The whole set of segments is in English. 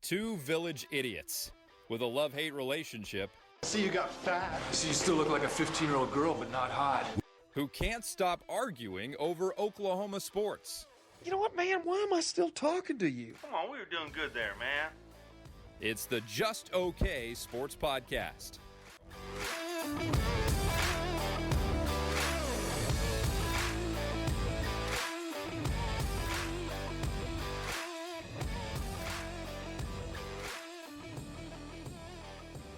Two village idiots with a love-hate relationship. See, you got fat. See, you still look like a 15-year-old girl, but not hot. Who can't stop arguing over Oklahoma sports. You know what, man? Why am I still talking to you? Come on, we were doing good there, man. It's the Just Okay Sports Podcast.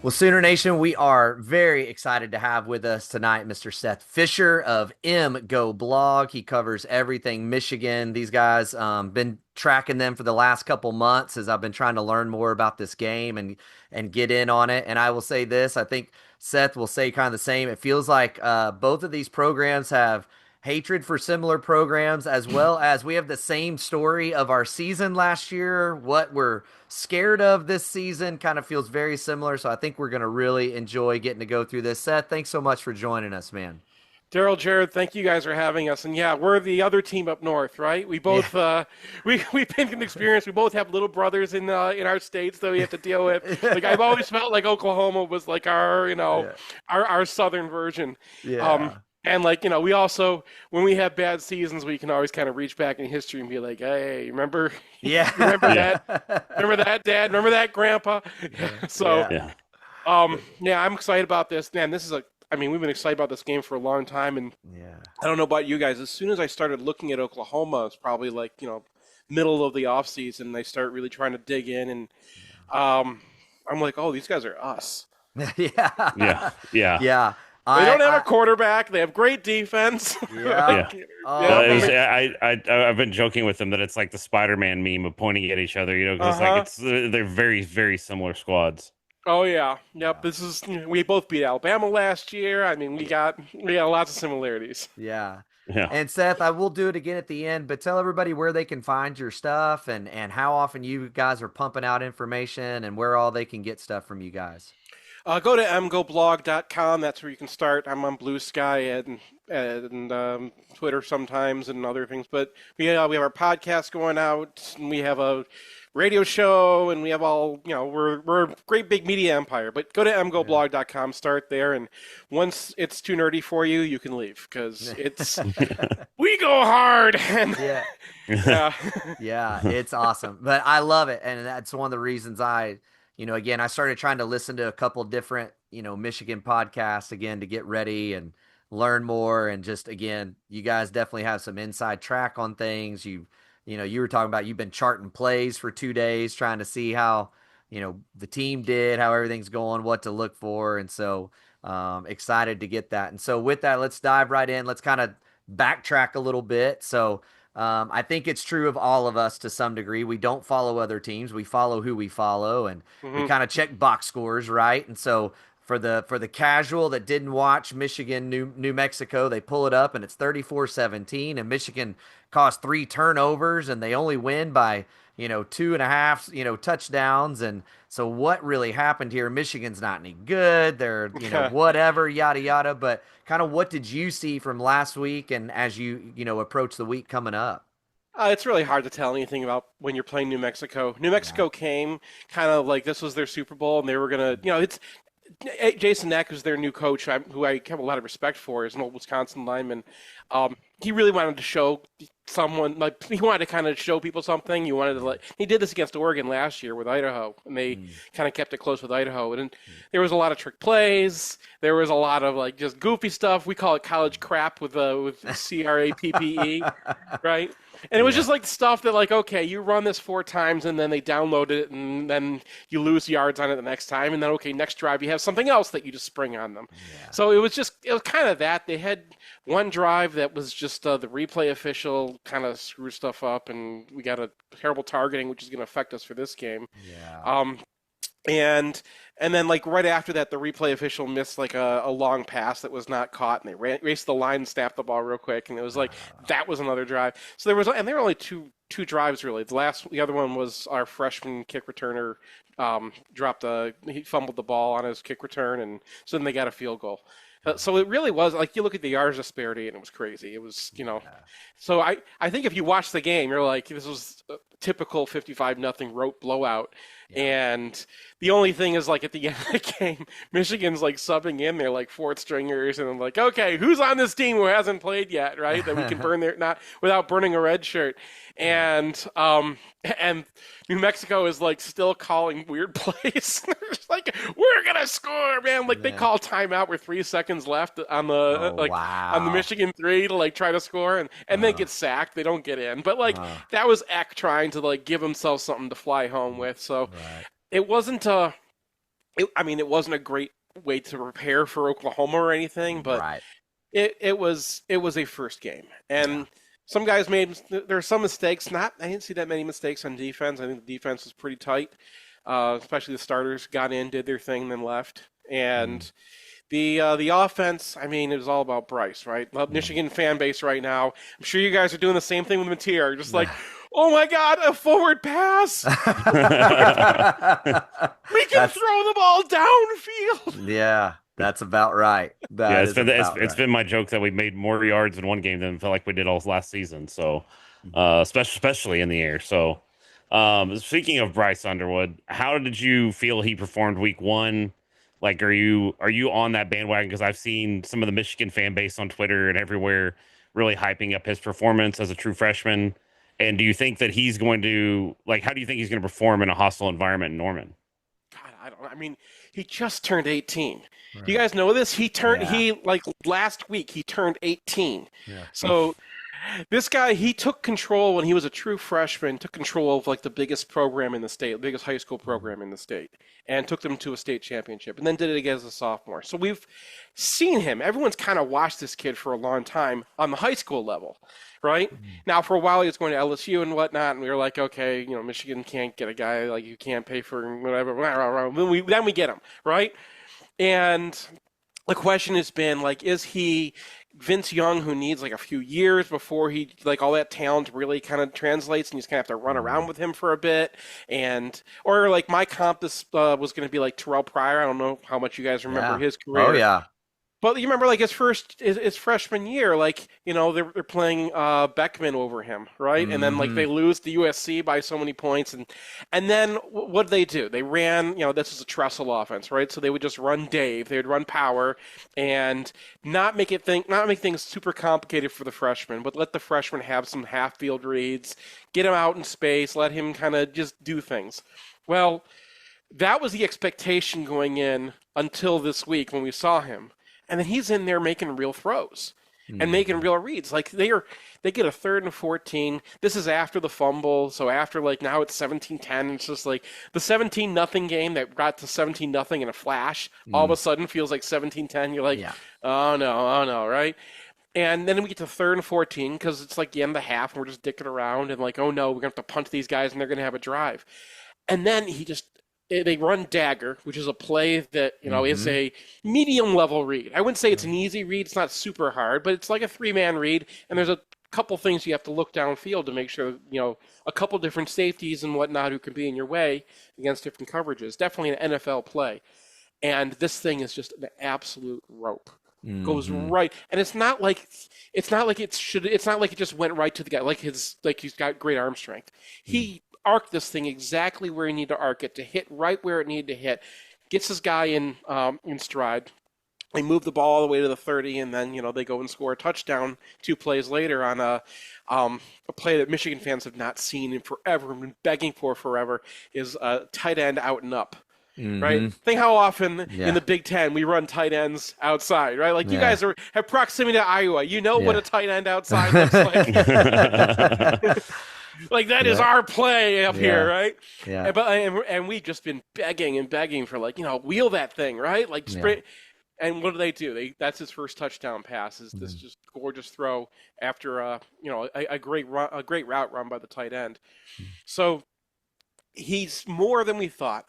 Well, Sooner Nation, we are very excited to have with us tonight Mr. Seth Fisher of M-Go blog. He covers everything Michigan. These guys, been tracking them for the last couple months as I've been trying to learn more about this game and get in on it. And I will say this, I think Seth will say kind of the same. It feels like both of these programs have hatred for similar programs, as well as we have the same story of our season last year. What we're scared of this season kind of feels very similar. So I think we're going to really enjoy getting to go through this. Seth, thanks so much for joining us, man. Daryl, Jared, thank you guys for having us. And yeah, we're the other team up north, right? We both, we've been an experience. We both have little brothers in our states that we have to deal with. Like I've always felt like Oklahoma was like our, our southern version. Yeah. And like, we also, when we have bad seasons, we can always kind of reach back in history and be like, hey, remember? Yeah. Remember that? Remember that, Dad? Remember that, Grandpa? I'm excited about this. Man, we've been excited about this game for a long time. And I don't know about you guys. As soon as I started looking at Oklahoma, it's probably like, middle of the offseason, they start really trying to dig in. And I'm like, oh, these guys are us. Yeah. They don't have a quarterback. They have great defense. Yeah. I've been joking with them that it's like the Spider-Man meme of pointing at each other, because they're very, very similar squads. Oh yeah, yep. We both beat Alabama last year. I mean, we got lots of similarities. Yeah. And Seth, I will do it again at the end, but tell everybody where they can find your stuff and how often you guys are pumping out information and where all they can get stuff from you guys. Go to mgoblog.com. That's where you can start. I'm on Blue Sky and Twitter sometimes and other things. But we have our podcast going out, and we have a radio show, and we have all, we're a great big media empire. But go to mgoblog.com, start there, and once it's too nerdy for you, you can leave because it's we go hard. And yeah, it's awesome. But I love it, and that's one of the reasons I started trying to listen to a couple different, Michigan podcasts again to get ready and learn more. And just, again, you guys definitely have some inside track on things. You were talking about you've been charting plays for 2 days, trying to see how, the team did, how everything's going, what to look for. And so excited to get that. And so with that, let's dive right in. Let's kind of backtrack a little bit. So I think it's true of all of us to some degree. We don't follow other teams. We follow who we follow, and we kind of check box scores, right? And so for the casual that didn't watch Michigan, New Mexico, they pull it up, and it's 34-17, and Michigan caused 3 turnovers, and they only win by 2.5 touchdowns. And so what really happened here? Michigan's not any good. They're whatever, yada yada. But kind of what did you see from last week, and as you approach the week coming up? It's really hard to tell anything about when you're playing New Mexico. New Mexico came kind of like this was their Super Bowl, and they were gonna, it's Jason Eck, who's their new coach, who I have a lot of respect for, is an old Wisconsin lineman. He really wanted to show someone, like he wanted to kind of show people something. He did this against Oregon last year with Idaho, and they kind of kept it close with Idaho. And there was a lot of trick plays. There was a lot of like just goofy stuff. We call it college crap with CRAPPE, right? And it was just like stuff that like, okay, you run this 4 times and then they download it and then you lose yards on it the next time. And then, okay, next drive you have something else that you just spring on them. Yeah. So it was kind of that. They had one drive that was just the replay official kind of screwed stuff up, and we got a terrible targeting, which is going to affect us for this game. Yeah. And then like right after that, the replay official missed like a long pass that was not caught, and they raced the line and snapped the ball real quick, and it was like that was another drive. So there were only two drives really. The other one was our freshman kick returner he fumbled the ball on his kick return, and so then they got a field goal. So it really was like you look at the yards disparity and it was crazy. It was, so I think if you watch the game, you're like, this was a typical 55-0 rote blowout. Yeah. And the only thing is like at the end of the game, Michigan's like subbing in there like fourth stringers and I'm like, okay, who's on this team who hasn't played yet, right? That we can burn their not without burning a red shirt. And New Mexico is like still calling weird plays. They're just like, we're gonna score, man. Like they call timeout with 3 seconds left on the on the Michigan 3 to like try to score and then get sacked. They don't get in. But like that was Eck trying to like give himself something to fly home with. So it wasn't it wasn't a great way to prepare for Oklahoma or anything, but it was a first game. And some guys there are some mistakes. I didn't see that many mistakes on defense. I think the defense was pretty tight, especially the starters got in, did their thing, then left. And the offense, I mean, it was all about Bryce, right? Michigan fan base right now. I'm sure you guys are doing the same thing with Mateer, just like, oh my God, a forward pass! We can throw the ball downfield. Yeah. That's about right. It's been my joke that we made more yards in one game than felt like we did all last season. So, especially in the air. So, speaking of Bryce Underwood, how did you feel he performed week 1? Like, are you on that bandwagon? Because I've seen some of the Michigan fan base on Twitter and everywhere really hyping up his performance as a true freshman. And do you think that he's going to how do you think he's going to perform in a hostile environment in Norman? God, I don't know. I mean, he just turned 18. Right. You guys know this? He last week he turned 18. Yeah. So this guy, he took control when he was a true freshman, took control of like the biggest program in the state, the biggest high school program in the state, and took them to a state championship, and then did it again as a sophomore. So we've seen him. Everyone's kind of watched this kid for a long time on the high school level, right? Mm-hmm. Now, for a while, he was going to LSU and whatnot, and we were like, okay, Michigan can't get a guy like you can't pay for whatever. Then we get him, right? And the question has been, like, is he Vince Young who needs, like, a few years before he, like, all that talent really kind of translates and you just kind of have to run around with him for a bit? Or, like, my comp was going to be, like, Terrell Pryor. I don't know how much you guys remember his career. Oh, yeah. But you remember, like, his freshman year, like, they're playing Beckman over him, right? Mm-hmm. And then, like, they lose to USC by so many points. And then what did they do? They ran, this was a trestle offense, right? So they would just run Dave. They would run power and not make things super complicated for the freshman, but let the freshman have some half-field reads, get him out in space, let him kind of just do things. Well, that was the expectation going in until this week when we saw him. And then he's in there making real throws and making real reads. Like they get a 3rd and 14. This is after the fumble. So after now it's 17-10. It's just like the 17-0 game that got to 17-0 in a flash. All of a sudden feels like 17-10. You're like, oh no, right? And then we get to 3rd and 14 because it's like the end of the half and we're just dicking around and like, oh no, we're going to have to punt these guys and they're going to have a drive. And then they run dagger, which is a play that, is a medium level read. I wouldn't say it's an easy read. It's not super hard, but it's like a 3-man read. And there's a couple things you have to look downfield to make sure, a couple different safeties and whatnot who can be in your way against different coverages. Definitely an NFL play. And this thing is just an absolute rope. Goes right. And it's not like it just went right to the guy. He's got great arm strength. He arc this thing exactly where he needed to arc it, to hit right where it needed to hit. Gets his guy in stride. They move the ball all the way to the 30, and then they go and score a touchdown 2 plays later on a play that Michigan fans have not seen in forever and been begging for forever, is a tight end out and up. Right? Think how often in the Big Ten we run tight ends outside, right? Like you guys have proximity to Iowa. You know what a tight end outside looks like. Like that is our play up here, right? Yeah. And we've just been begging for wheel that thing, right? Like sprint. And what do? That's his first touchdown pass. Is this just gorgeous throw after a great route run by the tight end. So he's more than we thought.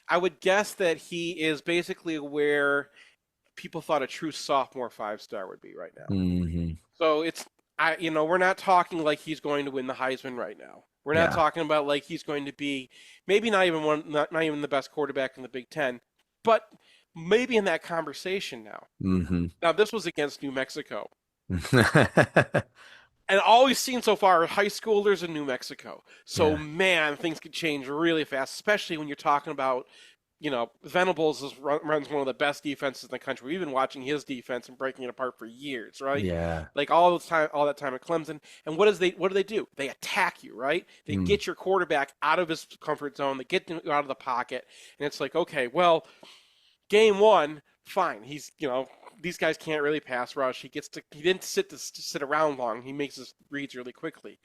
I would guess that he is basically where people thought a true sophomore 5-star would be right now. Mm-hmm. So we're not talking like he's going to win the Heisman right now. We're not talking about like he's going to be maybe not even the best quarterback in the Big Ten, but maybe in that conversation now. Mm-hmm. Now, this was against New Mexico. And all we've seen so far are high schoolers in New Mexico. So, man, things could change really fast, especially when you're talking about, Venables runs one of the best defenses in the country. We've been watching his defense and breaking it apart for years, right? Yeah. Like all that time at Clemson. And what do they do? They attack you, right? They get your quarterback out of his comfort zone. They get him out of the pocket. And it's like, okay, well, game one, fine. He's, these guys can't really pass rush. He didn't sit around long. He makes his reads really quickly.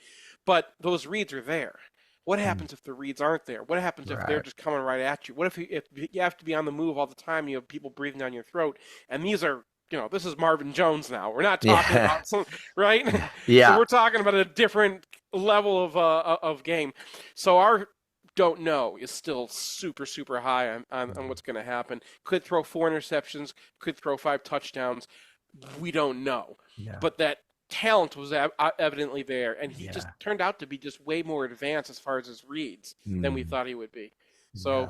But those reads are there. What happens if the reads aren't there? What happens if they're just coming right at you? What if you have to be on the move all the time? You have people breathing down your throat. And these are, this is Marvin Jones now. We're not talking about some, right? Yeah. So we're talking about a different level of game. So our don't know is still super, super high on what's going to happen. Could throw 4 interceptions, could throw 5 touchdowns. We don't know. Yeah. But that talent was evidently there, and he just turned out to be just way more advanced as far as his reads than we thought he would be. So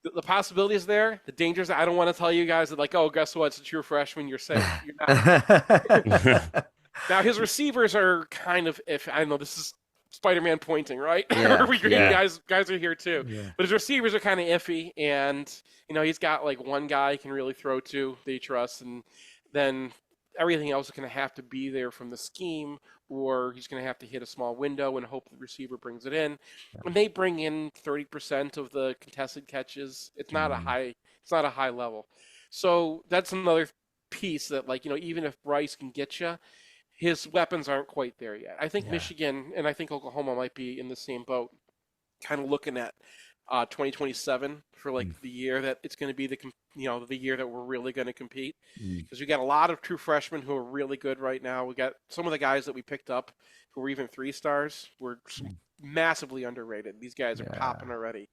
the possibility is there. The dangers, I don't want to tell you guys that, like, oh, guess what? It's a true freshman. You're safe. You're not. Now, his receivers are kind of iffy. I know this is Spider-Man pointing, right? Guys are here too. Yeah. But his receivers are kind of iffy, and he's got like one guy he can really throw to that he trusts, and then everything else is going to have to be there from the scheme, or he's going to have to hit a small window and hope the receiver brings it in. When they bring in 30% of the contested catches, it's not a high level. So that's another piece that, like, even if Bryce can get you, his weapons aren't quite there yet. I think Michigan and I think Oklahoma might be in the same boat, kind of looking at 2027 for like the year that it's going to be the year that we're really going to compete, because we got a lot of true freshmen who are really good right now. We got some of the guys that we picked up who were even 3-stars were massively underrated. These guys are popping already,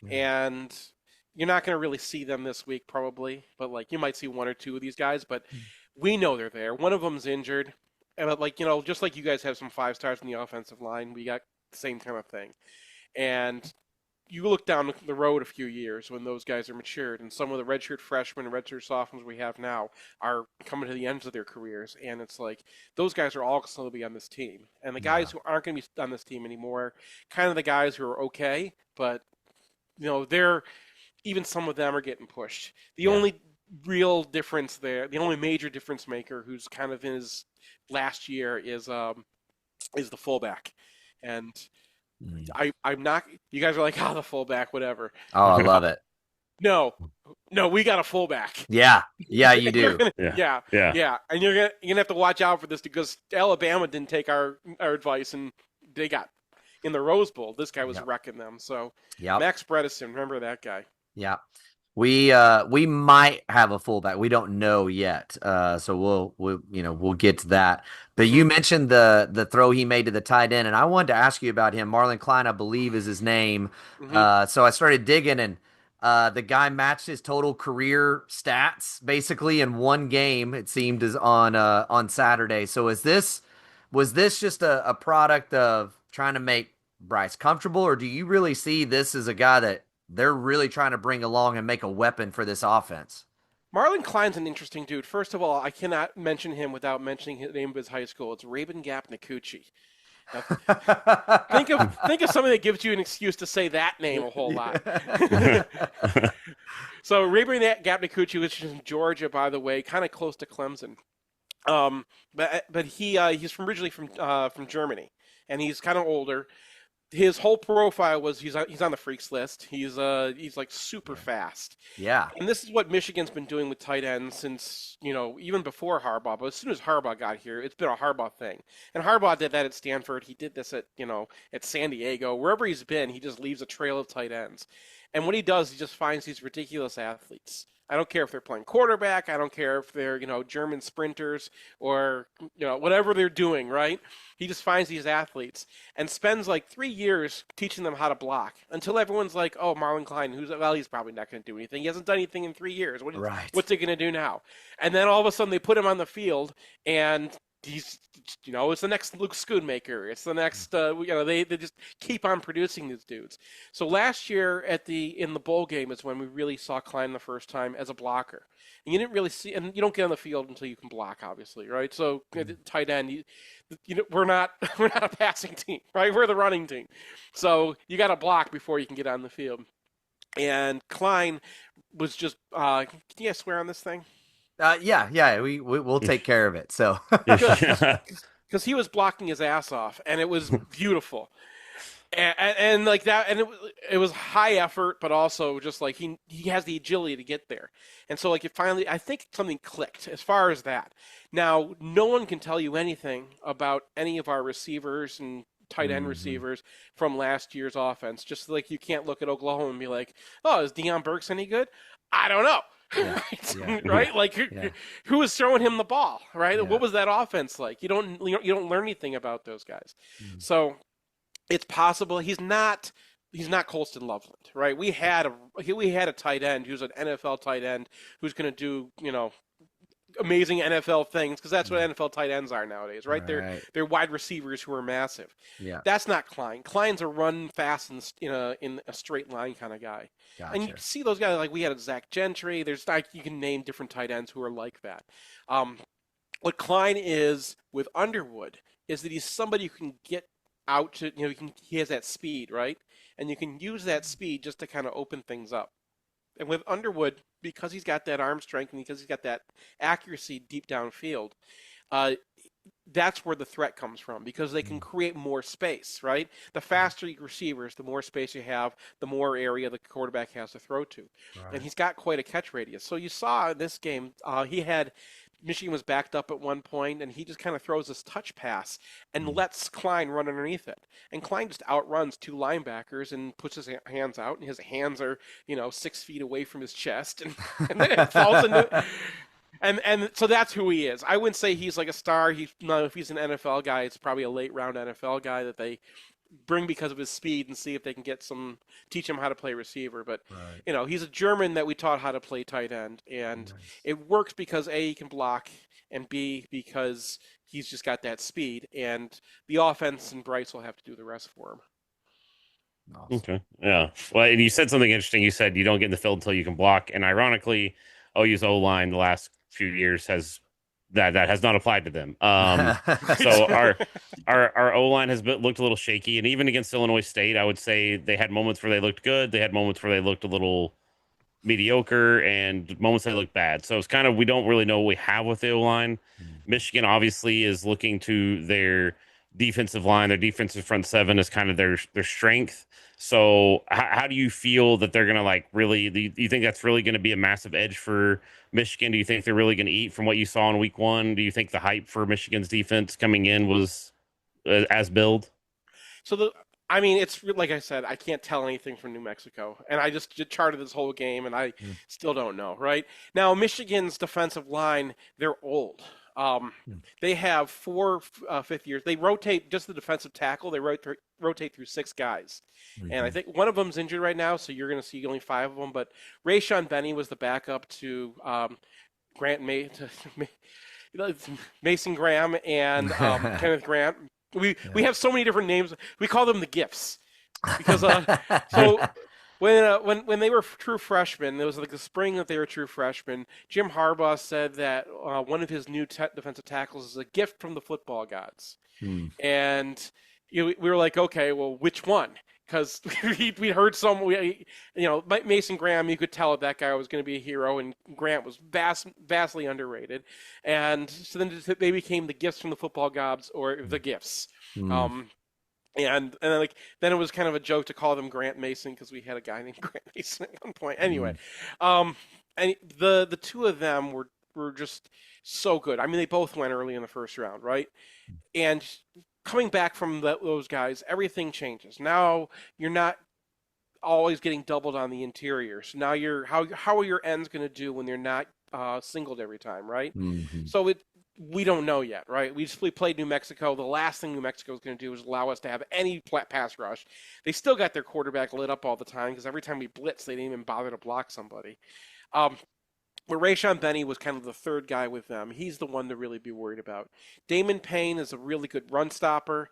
and you're not going to really see them this week probably, but like you might see 1 or 2 of these guys, but we know they're there. One of them's injured, and like just like you guys have some 5-stars in the offensive line, we got the same kind of thing. And you look down the road a few years when those guys are matured, and some of the redshirt freshmen and redshirt sophomores we have now are coming to the ends of their careers, and it's like those guys are all still to be on this team. And the guys who aren't going to be on this team anymore, kind of the guys who are okay, but they're even some of them are getting pushed. The only real difference there, the only major difference maker who's kind of in his last year is the fullback, and I'm not. You guys are like, the fullback, whatever. Oh, I love it. No, we got a fullback. Yeah, you do. Yeah. And you're gonna have to watch out for this, because Alabama didn't take our advice, and they got in the Rose Bowl. This guy was wrecking them. So Max Bredesen, remember that guy? Yeah. We might have a fullback. We don't know yet. So we'll get to that. But you mentioned the throw he made to the tight end, and I wanted to ask you about him. Marlon Klein, I believe, is his name. So I started digging, and the guy matched his total career stats basically in one game. It seemed as on Saturday. So was this just a product of trying to make Bryce comfortable, or do you really see this as a guy that they're really trying to bring along and make a weapon for this offense? Marlon Klein's an interesting dude. First of all, I cannot mention him without mentioning the name of his high school. It's Rabun Gap-Nikuchi. Think of something that gives you an excuse to say that name a whole lot. So Rabun Gap-Nikuchi, which is in Georgia, by the way, kind of close to Clemson. But he's originally from Germany, and he's kind of older. His whole profile was he's on the freaks list. He's like super fast. Yeah. And this is what Michigan's been doing with tight ends since, even before Harbaugh. But as soon as Harbaugh got here, it's been a Harbaugh thing. And Harbaugh did that at Stanford. He did this at San Diego. Wherever he's been, he just leaves a trail of tight ends. And what he does, he just finds these ridiculous athletes. I don't care if they're playing quarterback. I don't care if they're, German sprinters or, whatever they're doing, right? He just finds these athletes and spends like 3 years teaching them how to block until everyone's like, oh, Marlon Klein, he's probably not going to do anything. He hasn't done anything in 3 years. What's he going to do now? And then all of a sudden they put him on the field, and he's, it's the next Luke Schoonmaker. It's the next, they just keep on producing these dudes. So last year in the bowl game is when we really saw Klein the first time as a blocker. And you didn't really see, and you don't get on the field until you can block, obviously, right? So tight end, we're not a passing team, right? We're the running team. So you got to block before you can get on the field. And Klein was just, can you swear on this thing? Yeah, we'll take care of it. So because he was blocking his ass off, and it was beautiful, and like that, and it was high effort, but also just like he has the agility to get there, and so like I think something clicked as far as that. Now, no one can tell you anything about any of our receivers and tight end receivers from last year's offense. Just like you can't look at Oklahoma and be like, oh, is Deion Burks any good? I don't know. Yeah. Right? Like who was throwing him the ball, right? Yeah. What was that offense like? You don't learn anything about those guys. So it's possible he's not Colston Loveland, right? We had a tight end who's an NFL tight end who's going to do, amazing NFL things, because that's what NFL tight ends are nowadays, right? They're wide receivers who are massive. Yeah, that's not Klein. Klein's a run fast in a straight line kind of guy. Gotcha. And you see those guys, like we had Zach Gentry. There's you can name different tight ends who are like that. What Klein is with Underwood is that he's somebody who can get out to he has that speed, right? And you can use that speed just to kind of open things up. And with Underwood, because he's got that arm strength and because he's got that accuracy deep downfield, that's where the threat comes from, because they can create more space, right? The faster your receivers, the more space you have, the more area the quarterback has to throw to. Right. And he's got quite a catch radius. So you saw in this game, Michigan was backed up at one point, and he just kind of throws this touch pass and lets Klein run underneath it. And Klein just outruns two linebackers and puts his hands out, and his hands are, 6 feet away from his chest, and then it falls into. And so that's who he is. I wouldn't say he's like a star. If he's an NFL guy, it's probably a late round NFL guy that they bring because of his speed and see if they can teach him how to play receiver. But, he's a German that we taught how to play tight end. And it works because A, he can block, and B, because he's just got that speed. And the offense and Bryce will have to do the rest for him. Awesome. Okay. Yeah. Well, and you said something interesting. You said you don't get in the field until you can block. And ironically, OU's O-line the last few years has not applied to them. So our O-line has looked a little shaky, and even against Illinois State, I would say they had moments where they looked good. They had moments where they looked a little mediocre, and moments they looked bad. So it's kind of, we don't really know what we have with the O-line. Michigan obviously is looking to their defensive line, their defensive front seven is kind of their strength. So how do you feel that they're going to really, do you think that's really going to be a massive edge for Michigan? Do you think they're really going to eat from what you saw in week one? Do you think the hype for Michigan's defense coming in was as billed? So it's like I said, I can't tell anything from New Mexico, and I just charted this whole game, and I still don't know. Right now, Michigan's defensive line, they're old. They have 4 fifth years. They rotate just the defensive tackle. They rotate through 6 guys, and I think one of them's injured right now, so you're going to see only 5 of them. But Rayshon Benny was the backup to Mason Graham and Kenneth Grant. We have so many different names. We call them the Gifts because so. When they were true freshmen, it was like the spring that they were true freshmen. Jim Harbaugh said that one of his new defensive tackles is a gift from the football gods, and we were like, okay, well, which one? Because we heard Mason Graham, you could tell that guy was going to be a hero, and Grant was vastly underrated, and so then they became the gifts from the football gods, or the Gifts. And then it was kind of a joke to call them Grant Mason, because we had a guy named Grant Mason at one point. Anyway, and the two of them were just so good. I mean, they both went early in the first round, right? And coming back from those guys, everything changes. Now you're not always getting doubled on the interior. So now how are your ends going to do when they're not singled every time, right? So we don't know yet, right? We played New Mexico. The last thing New Mexico is going to do is allow us to have any pass rush. They still got their quarterback lit up all the time, because every time we blitz, they didn't even bother to block somebody. But Rayshon Benny was kind of the third guy with them. He's the one to really be worried about. Damon Payne is a really good run stopper.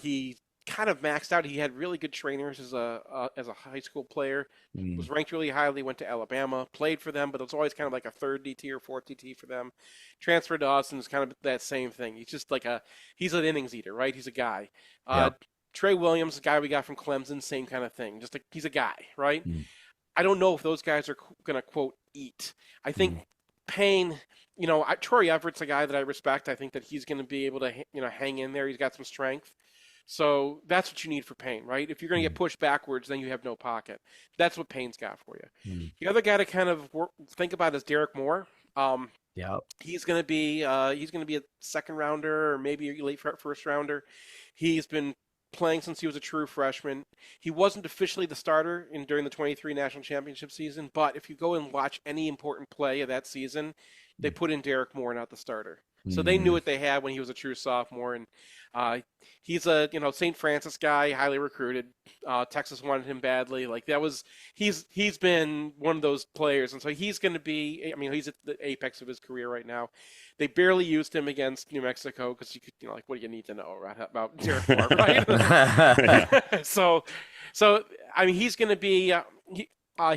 He kind of maxed out. He had really good trainers as a high school player. Was ranked really highly. Went to Alabama, played for them, but it was always kind of like a third DT or fourth DT for them. Transferred to Austin is kind of that same thing. He's just like he's an innings eater, right? He's a guy. Yep. Trey Williams, the guy we got from Clemson, same kind of thing. Just he's a guy, right? I don't know if those guys are going to, quote, eat. I think Payne, Troy Everett's a guy that I respect. I think that he's going to be able to, hang in there. He's got some strength. So that's what you need for Payne, right? If you're going to get pushed backwards, then you have no pocket. That's what Payne's got for you. The other guy to kind of think about is Derek Moore. He's going to be a second rounder or maybe a late first rounder. He's been playing since he was a true freshman. He wasn't officially the starter during the 23 national championship season, but if you go and watch any important play of that season, they put in Derek Moore, not the starter. So they knew what they had when he was a true sophomore, and he's a St. Francis guy, highly recruited. Texas wanted him badly. He's been one of those players, and so he's going to be. He's at the apex of his career right now. They barely used him against New Mexico because you could, what do you need to know about Derek Moore, right? So he's going to be.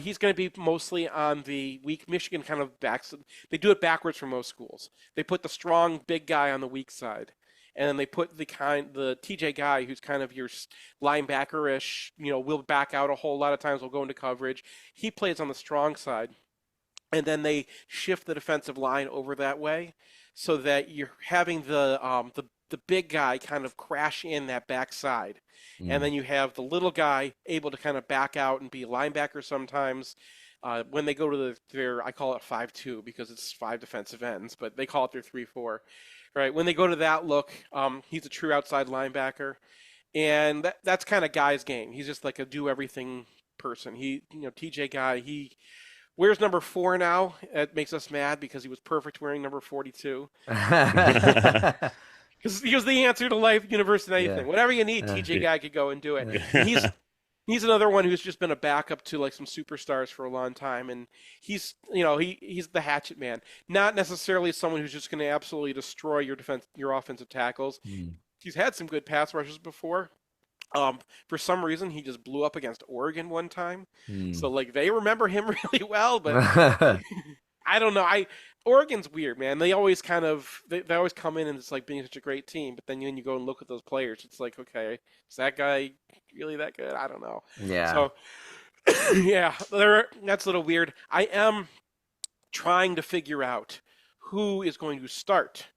He's going to be mostly on the weak Michigan kind of backs. They do it backwards for most schools. They put the strong big guy on the weak side, and then they put the TJ guy who's kind of your linebacker-ish. Will back out a whole lot of times. Will go into coverage. He plays on the strong side, and then they shift the defensive line over that way, so that you're having the big guy kind of crash in that backside. And then you have the little guy able to kind of back out and be a linebacker sometimes. When they go to their, I call it 5-2 because it's 5 defensive ends, but they call it their 3-4. Right? When they go to that look, he's a true outside linebacker. And that's kind of Guy's game. He's just like a do-everything person. TJ Guy, he wears number 4 now. It makes us mad because he was perfect wearing number 42. Because he was the answer to life, universe, and anything. Whatever you need, TJ Guy could go and do it. He's another one who's just been a backup to some superstars for a long time, and he's the hatchet man. Not necessarily someone who's just going to absolutely destroy your offensive tackles. He's had some good pass rushes before. For some reason, he just blew up against Oregon one time, so they remember him really well, but. I don't know. Oregon's weird, man. They always they always come in and it's like being such a great team, but then when you go and look at those players, it's like, okay, is that guy really that good? I don't know. Yeah. So, that's a little weird. I am trying to figure out who is going to start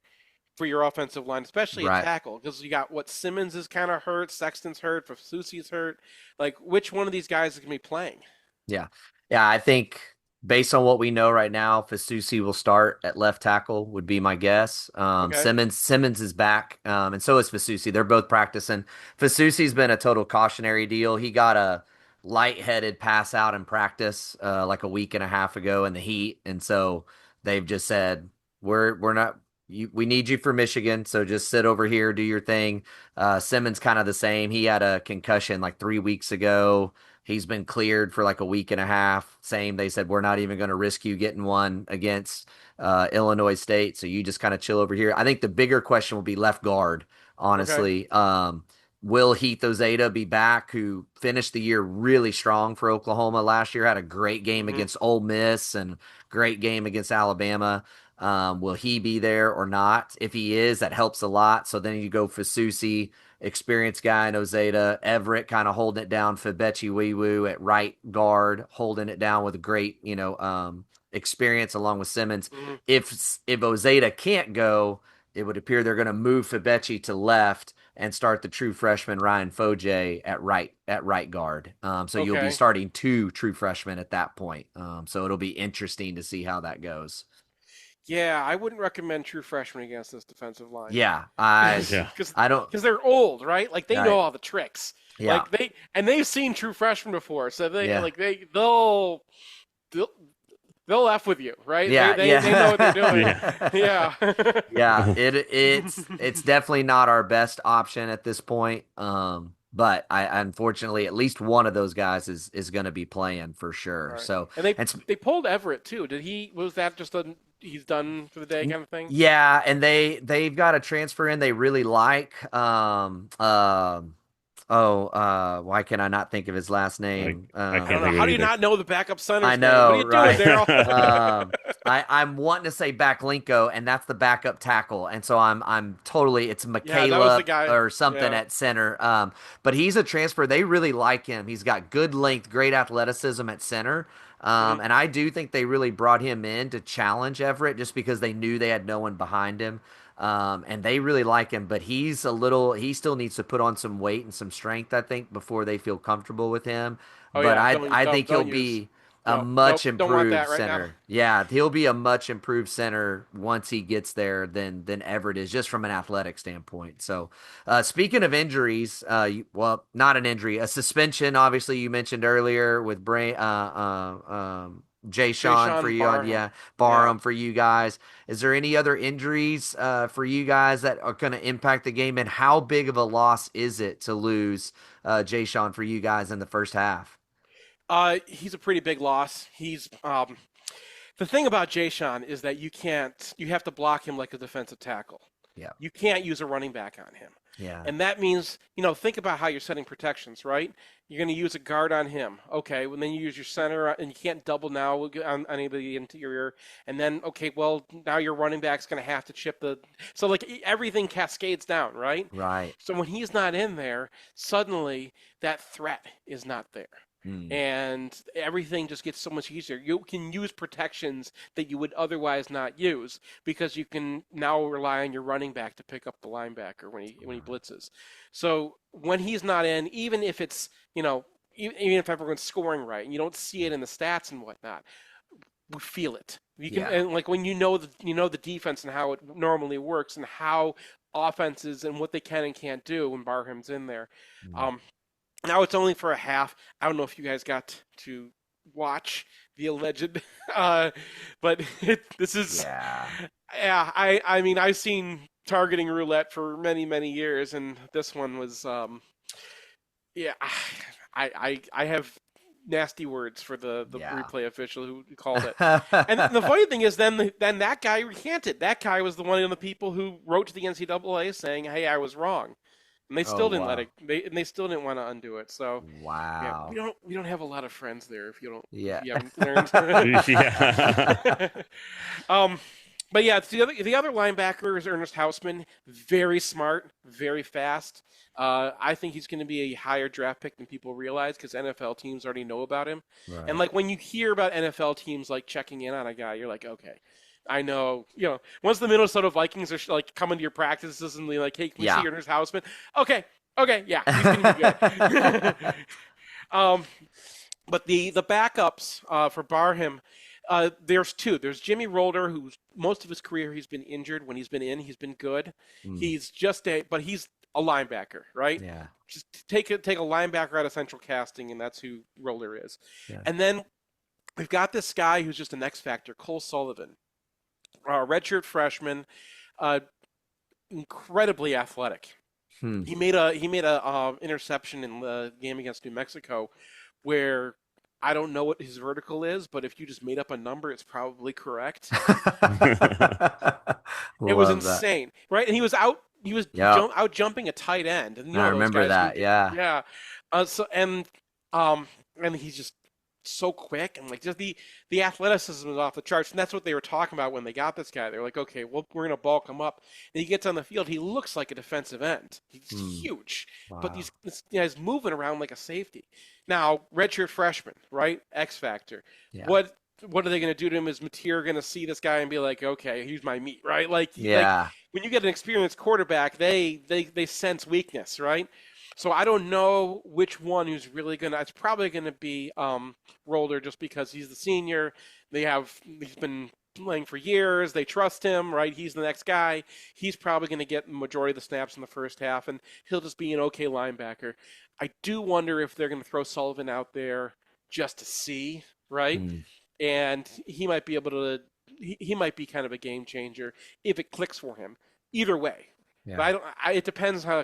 for your offensive line, especially at tackle, because you got Simmons is kind of hurt, Sexton's hurt, Fasusi's hurt. Which one of these guys is going to be playing? Yeah, I think. Based on what we know right now, Fasusi will start at left tackle, would be my guess. Simmons is back, and so is Fasusi. They're both practicing. Fasusi's been a total cautionary deal. He got a lightheaded pass out in practice like a week and a half ago in the heat, and so they've just said, we're not. We need you for Michigan, so just sit over here, do your thing. Simmons kind of the same. He had a concussion 3 weeks ago. He's been cleared for a week and a half. Same. They said, we're not even going to risk you getting one against Illinois State. So you just kind of chill over here. I think the bigger question will be left guard, honestly. Okay. Will Heath Ozeda be back, who finished the year really strong for Oklahoma last year, had a great game against Ole Miss and great game against Alabama. Will he be there or not? If he is, that helps a lot. So then you go for Susi, experienced guy in Ozeda, Everett kind of holding it down, Febechi Wiwu at right guard, holding it down with a great, experience along with Simmons. If Ozeda can't go, it would appear they're going to move Febechi to left and start the true freshman Ryan Foje at right guard. So you'll be starting 2 true freshmen at that point. So it'll be interesting to see how that goes. Yeah, I wouldn't recommend true freshmen against this defensive line. Yeah, I don't, because they're old, right? They know all the tricks. Yeah. They've seen true freshmen before, so they'll F with you, right? Yeah, they know what they're doing. Yeah, it's definitely not our best option at this point. but I unfortunately at least one of those guys is going to be playing for sure. Right. So And they pulled Everett too. Was that just he's done for the day kind of thing? yeah, and they've got a transfer in they really like. Why can I not think of his last name? I I can't don't know. think of How do you either. not know the backup center's I name? What are know, you right? doing, Daryl? I'm wanting to say Backlinko, and that's the backup tackle, and so I'm totally it's Yeah, that was the Michaela guy. or something Yeah. at center. But he's a transfer. They really like him. He's got good length, great athleticism at center. And I do think they really brought him in to challenge Everett just because they knew they had no one behind him. And they really like him, but he still needs to put on some weight and some strength, I think, before they feel comfortable with him. Oh But yeah. I think he'll Don't use. be a No, much don't want improved that right now. center. Yeah, he'll be a much improved center once he gets there than Everett is, just from an athletic standpoint. So, speaking of injuries, not an injury, a suspension. Obviously, you mentioned earlier with Jay Sean for Jay you Barham. Barham for you guys. Is there any other injuries for you guys that are going to impact the game, and how big of a loss is it to lose Jay Sean for you guys in the first half? He's a pretty big loss. He's the thing about Jay Sean is that you have to block him like a defensive tackle. Yeah. You can't use a running back on him. Yeah. And that means, think about how you're setting protections, right? You're going to use a guard on him. Okay, well, then you use your center, and you can't double now on anybody the interior. And then, okay, well, now your running back's going to have to chip the – so, everything cascades down, right? Right. So when he's not in there, suddenly that threat is not there. And everything just gets so much easier. You can use protections that you would otherwise not use because you can now rely on your running back to pick up the linebacker when he blitzes. So when he's not in, even if it's even if everyone's scoring right and you don't see it in the stats and whatnot, we feel it. You can and when you know the defense and how it normally works and how offenses and what they can and can't do when Barham's in there. Now it's only for a half. I don't know if you guys got to watch the alleged, but this is I mean I've seen targeting roulette for many years, and this one was I have nasty words for the replay official who called it. And the funny thing is, then that guy recanted. That guy was one of the people who wrote to the NCAA saying, "Hey, I was wrong." And they still didn't let it. They still didn't want to undo it. So wow, we don't have a lot of friends there if you don't. Yeah. If you haven't learned. Yeah. But yeah, it's the other linebacker is Ernest Hausman. Very smart, very fast. I think he's going to be a higher draft pick than people realize because NFL teams already know about him. Right. And when you hear about NFL teams checking in on a guy, you're like, okay. I know, once the Minnesota Vikings are coming to your practices and they're like, hey, can we see Ernest Hausman? Okay, yeah, he's going to be good. But the backups for Barham, there's two. There's Jimmy Rolder, who's most of his career he's been injured. When he's been in, he's been good. He's but he's a linebacker, right? Yeah. Just take a linebacker out of central casting, and that's who Rolder is. Yeah. And then we've got this guy who's just an X factor, Cole Sullivan. Redshirt freshman, incredibly athletic. He made a interception in the game against New Mexico, where I don't know what his vertical is, but if you just made up a number, it's probably correct. It was insane, right? And he was out out jumping a tight end. And I remember that. Yeah. And he's just so quick, and just the athleticism is off the charts, and that's what they were talking about when they got this guy. They're like, okay, well, we're gonna bulk him up, and he gets on the field, he looks like a defensive end. He's huge, but this guy's moving around like a safety. Now, redshirt freshman, right? X factor. Yeah. What are they gonna do to him? Is Mateer gonna see this guy and be like, okay, here's my meat, right? When you get an experienced quarterback, they sense weakness, right? So I don't know which one who's really gonna. It's probably gonna be Rolder, just because he's the senior. He's been playing for years. They trust him, right? He's the next guy. He's probably gonna get the majority of the snaps in the first half, and he'll just be an okay linebacker. I do wonder if they're gonna throw Sullivan out there just to see, right? And he might be able to. He might be kind of a game changer if it clicks for him. Either way. But it depends how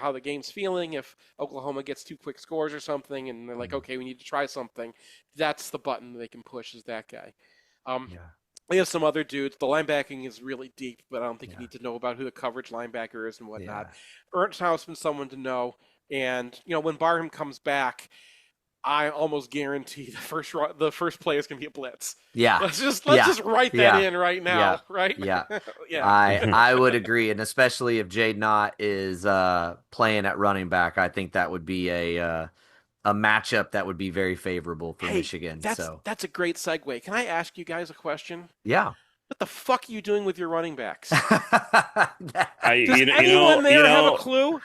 how the game's feeling. If Oklahoma gets 2 quick scores or something, and they're like, okay, we need to try something, that's the button they can push. Is that guy? They have some other dudes. The linebacking is really deep, but I don't think you need to know about who the coverage linebacker is and whatnot. Ernst Hausman's someone to know, and when Barham comes back, I almost guarantee the first play is going to be a blitz. Yeah. Let's just write that in right now, right? Yeah. Yeah. I would agree, and especially if Jade Knott is playing at running back, I think that would be a matchup that would be very favorable for Michigan. That's a great segue. Can I ask you guys a question? Yeah. What the fuck are you doing with your running backs? Does anyone there have a clue?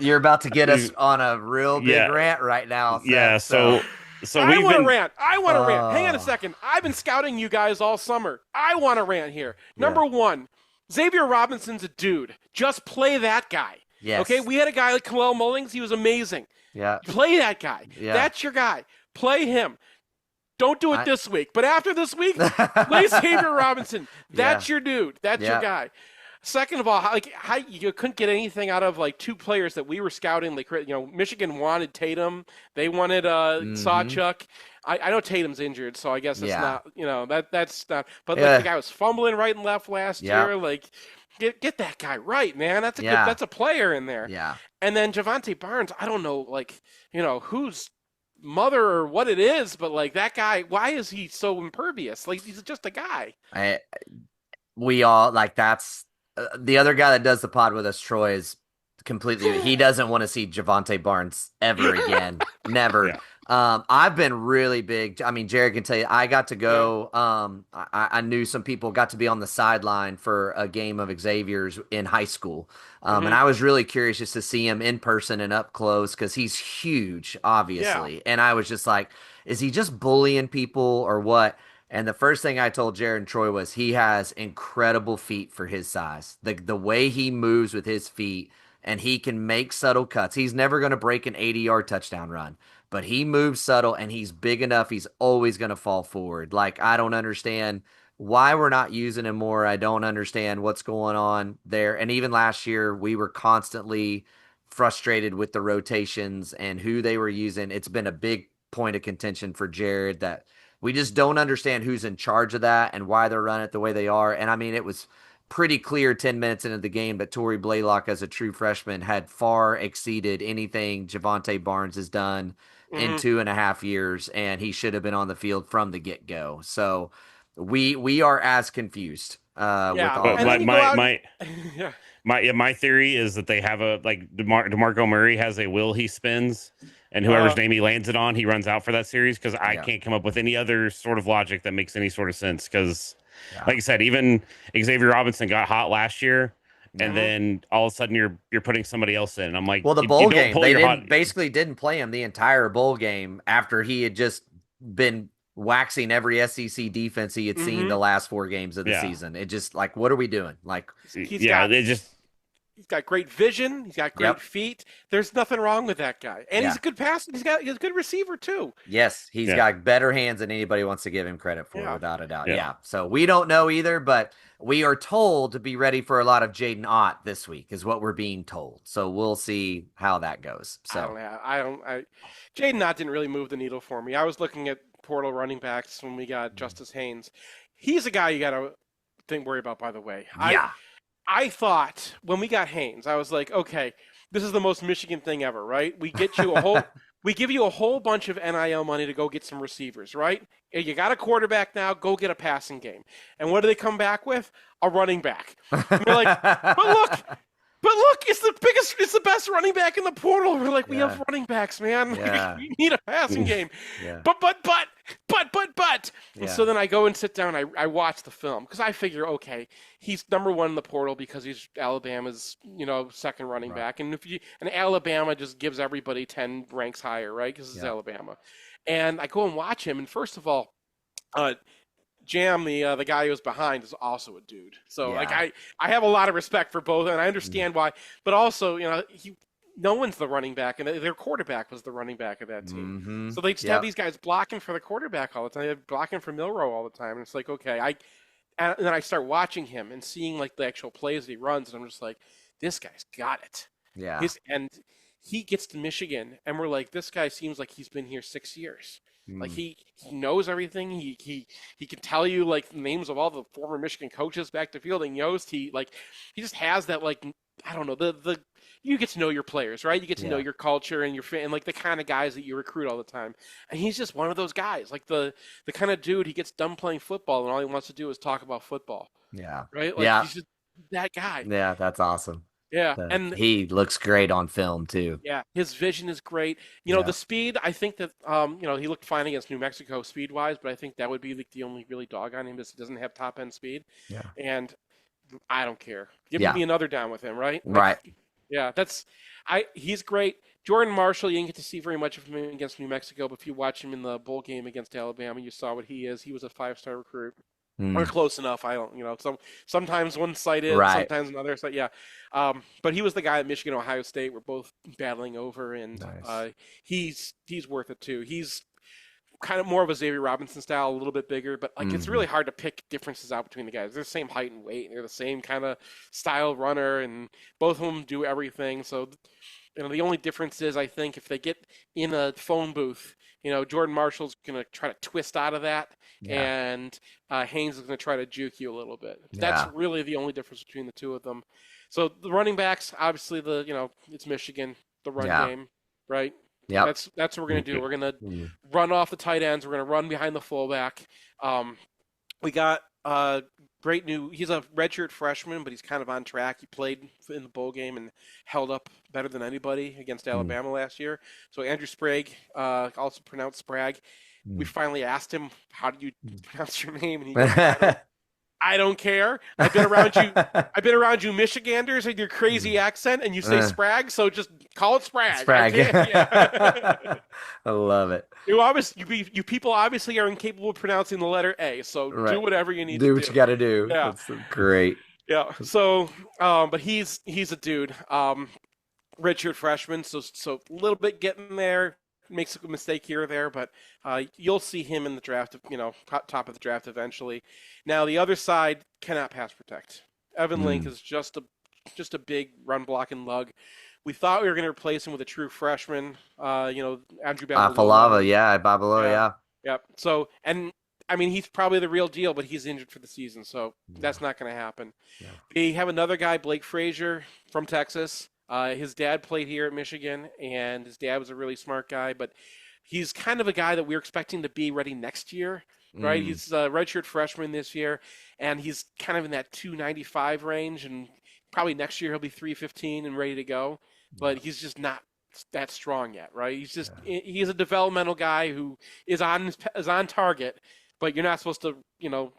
You're about to get us on a real big rant right now. Seth, so I want to rant. Hang on a second. I've been scouting you guys all summer. I want to rant here. Number one, Xavier Robinson's a dude. Just play that guy. Yes. Okay, we had a guy like Khalil Mullings. He was amazing. Yeah. Play that guy. Yeah. That's your guy. Play him. Don't do it this week, but after this week, play Xavier Robinson. That's your dude. That's your guy. Second of all, how you couldn't get anything out of 2 players that we were scouting. Michigan wanted Tatum. They wanted Sawchuk. I know Tatum's injured, so I guess it's not. That's not. But the guy was fumbling right and left last year. Get that guy right, man. That's that's a player in there. Yeah. And then Javante Barnes. I don't know, who's mother or what it is, but that guy, why is he so impervious? He's just a guy. We all that's the other guy that does the pod with us, Troy, is completely. He doesn't want to see Javante Barnes ever again. Never. Yeah. I've been really big. I mean, Jared can tell you, I got to go. I knew some people got to be on the sideline for a game of Xavier's in high school. And I was really curious just to see him in person and up close because he's huge, obviously. Yeah. And I was just like, is he just bullying people or what? And the first thing I told Jared and Troy was he has incredible feet for his size. The way he moves with his feet, and he can make subtle cuts. He's never going to break an 80-yard touchdown run. But he moves subtle, and he's big enough. He's always going to fall forward. I don't understand why we're not using him more. I don't understand what's going on there. And even last year, we were constantly frustrated with the rotations and who they were using. It's been a big point of contention for Jared that we just don't understand who's in charge of that and why they're running it the way they are. And, I mean, it was pretty clear 10 minutes into the game that Torrey Blaylock, as a true freshman, had far exceeded anything Javante Barnes has done in 2.5 years, and he should have been on the field from the get-go. So we are as confused with all my theory is that they have a DeMarco Murray has a will he spins, and whoever's name he lands it on, he runs out for that series because I can't come up with any other sort of logic that makes any sort of sense because like I said, even Xavier Robinson got hot last year. And then all of a sudden you're putting somebody else in. And I'm like, well, the bowl game, they basically didn't play him the entire bowl game after he had just been waxing every SEC defense he had seen the last 4 games of the season. It just what are we doing? He's got great vision. He's got great feet. There's nothing wrong with that guy. And he's a good passer. He's a good receiver too. Yes, he's got better hands than anybody wants to give him credit for, without a doubt. Yeah. So we don't know either, but we are told to be ready for a lot of Jaden Ott this week is what we're being told. So we'll see how that goes. So Jaden Ott didn't really move the needle for me. I was looking at portal running backs when we got Justice Haynes. He's a guy you got to worry about, by the way. I thought when we got Haynes, I was like, okay, this is the most Michigan thing ever, right? We get you we give you a whole bunch of NIL money to go get some receivers, right? You got a quarterback now, go get a passing game. And what do they come back with? A running back. And we're like, but look, it's the best running back in the portal. We're like, we have running backs, man. We need a passing game. But. And so then I go and sit down. I watch the film because I figure, okay, he's number 1 in the portal because he's Alabama's, second running back. And and Alabama just gives everybody 10 ranks higher, right? Because it's Alabama. And I go and watch him. And first of all, Jam, the guy who was behind, is also a dude. So I have a lot of respect for both, and I understand why. But also, no one's the running back, and their quarterback was the running back of that team. So they just have these guys blocking for the quarterback all the time. They're blocking for Milroe all the time, and it's like, okay, And then I start watching him and seeing like the actual plays that he runs, and I'm just like, this guy's got it. Yeah. And he gets to Michigan, and we're like, this guy seems like he's been here 6 years. Like he knows everything. He can tell you like the names of all the former Michigan coaches back to fielding Yost. He just has that like, I don't know, the you get to know your players, right? You get to know your culture and your fan, and like the kind of guys that you recruit all the time. And he's just one of those guys, like the kind of dude. He gets done playing football, and all he wants to do is talk about football. Yeah. Right. Like, he's just that guy. Yeah, that's awesome. Yeah, and he looks great on film too. Yeah, his vision is great. The speed, I think that he looked fine against New Mexico speed-wise, but I think that would be like the only really dog on him is he doesn't have top-end speed. Yeah. And I don't care. Give me another down with him, right? Right. Yeah, he's great. Jordan Marshall, you didn't get to see very much of him against New Mexico, but if you watch him in the bowl game against Alabama, you saw what he is. He was a 5-star recruit. Or close enough. I don't, so sometimes one side is, sometimes another side. Yeah. But he was the guy at Michigan, Ohio State were both battling over, and he's worth it too. He's kind of more of a Xavier Robinson style, a little bit bigger, but like it's really hard to pick differences out between the guys. They're the same height and weight, and they're the same kind of style runner, and both of them do everything. So, the only difference is I think if they get in a phone booth, Jordan Marshall's going to try to twist out of that, and Haynes is going to try to juke you a little bit. That's really the only difference between the two of them. So the running backs, obviously, it's Michigan, the run game, right? Yeah, that's what we're going to do. We're going to run off the tight ends. We're going to run behind the fullback. We got great new. He's a redshirt freshman, but he's kind of on track. He played in the bowl game and held up better than anybody against Alabama last year. So Andrew Sprague, also pronounced Sprague. We finally asked him, "How do you pronounce your name?" And he goes, I don't care. I've been around you Michiganders and your crazy accent, and you say Sprague, so just call it Sprague. Sprague. I love it. You people obviously are incapable of pronouncing the letter A, so do whatever you need to do. Do what you got to do. Yeah. That's great. Yeah. So, but he's a dude. Redshirt freshman, so a little bit getting there. Makes a mistake here or there, but you'll see him in the draft, top of the draft eventually. Now the other side cannot pass protect. Evan Link is just a big run blocking lug. We thought we were going to replace him with a true freshman, Andrew Babalola. Babalola. Yep. So, and I mean, he's probably the real deal, but he's injured for the season, so that's not going to happen. Yeah. We have another guy, Blake Frazier from Texas. His dad played here at Michigan, and his dad was a really smart guy, but he's kind of a guy that we're expecting to be ready next year, right? He's a redshirt freshman this year, and he's kind of in that 295 range, and probably next year he'll be 315 and ready to go, but he's just not that strong yet, right? He's a developmental guy who is on target, but you're not supposed to,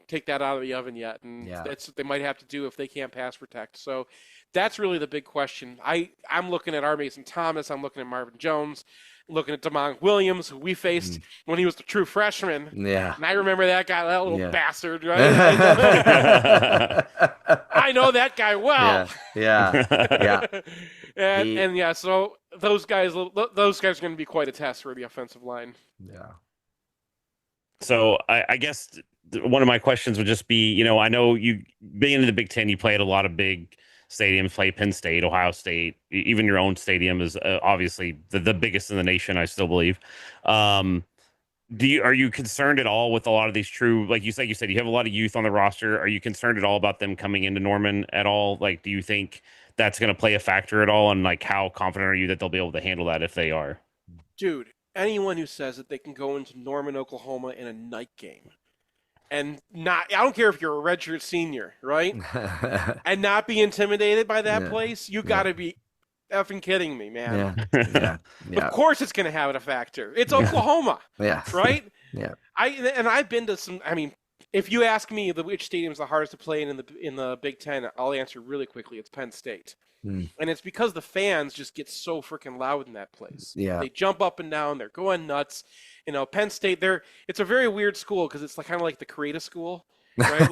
take that out of the oven yet, and that's what they might have to do if they can't pass protect. So that's really the big question. I'm looking at R. Mason Thomas. I'm looking at Marvin Jones. Looking at DeMond Williams, who we faced when he was the true freshman. Yeah. And I remember that guy, that little bastard, right? I know that guy well. Yeah. So those guys are going to be quite a test for the offensive line. Yeah. So I guess one of my questions would just be, I know you being in the Big Ten, you played a lot of big stadiums, play Penn State, Ohio State, even your own stadium is obviously the biggest in the nation, I still believe. Are you concerned at all with a lot of these true, like you said, you have a lot of youth on the roster. Are you concerned at all about them coming into Norman at all? Like, do you think that's going to play a factor at all? And like, how confident are you that they'll be able to handle that if they are? Dude, anyone who says that they can go into Norman, Oklahoma in a night game and I don't care if you're a redshirt senior, right? And not be intimidated by that place, you got to be effing kidding me, man. Yeah. Of course it's going to have a factor. It's Oklahoma. Right? Yeah. I've been to some, if you ask me which stadium is the hardest to play in the Big Ten, I'll answer really quickly. It's Penn State. And it's because the fans just get so freaking loud in that place. Yeah. They jump up and down. They're going nuts. Penn State, it's a very weird school because it's kind of like the Creative School, right?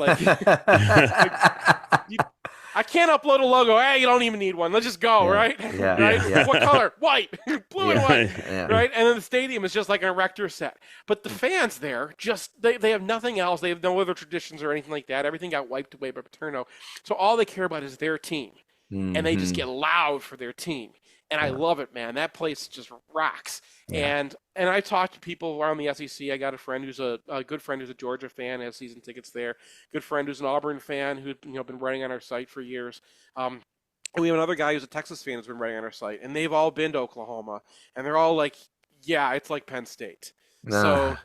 I can't upload a logo. Hey, you don't even need one. Let's just go, right? Yeah. Right? Yeah. What color? White. Blue and white. Yeah. Right? And then the stadium is just like an erector set. But the fans there, they have nothing else. They have no other traditions or anything like that. Everything got wiped away by Paterno. So all they care about is their team. And they just get loud for their team. And I love it, man. That place just rocks. Yeah. And I talked to people around the SEC. I got a friend who's a good friend who's a Georgia fan, has season tickets there. Good friend who's an Auburn fan who's been writing on our site for years. And we have another guy who's a Texas fan who's been writing on our site. And they've all been to Oklahoma. And they're all like, yeah, it's like Penn State. So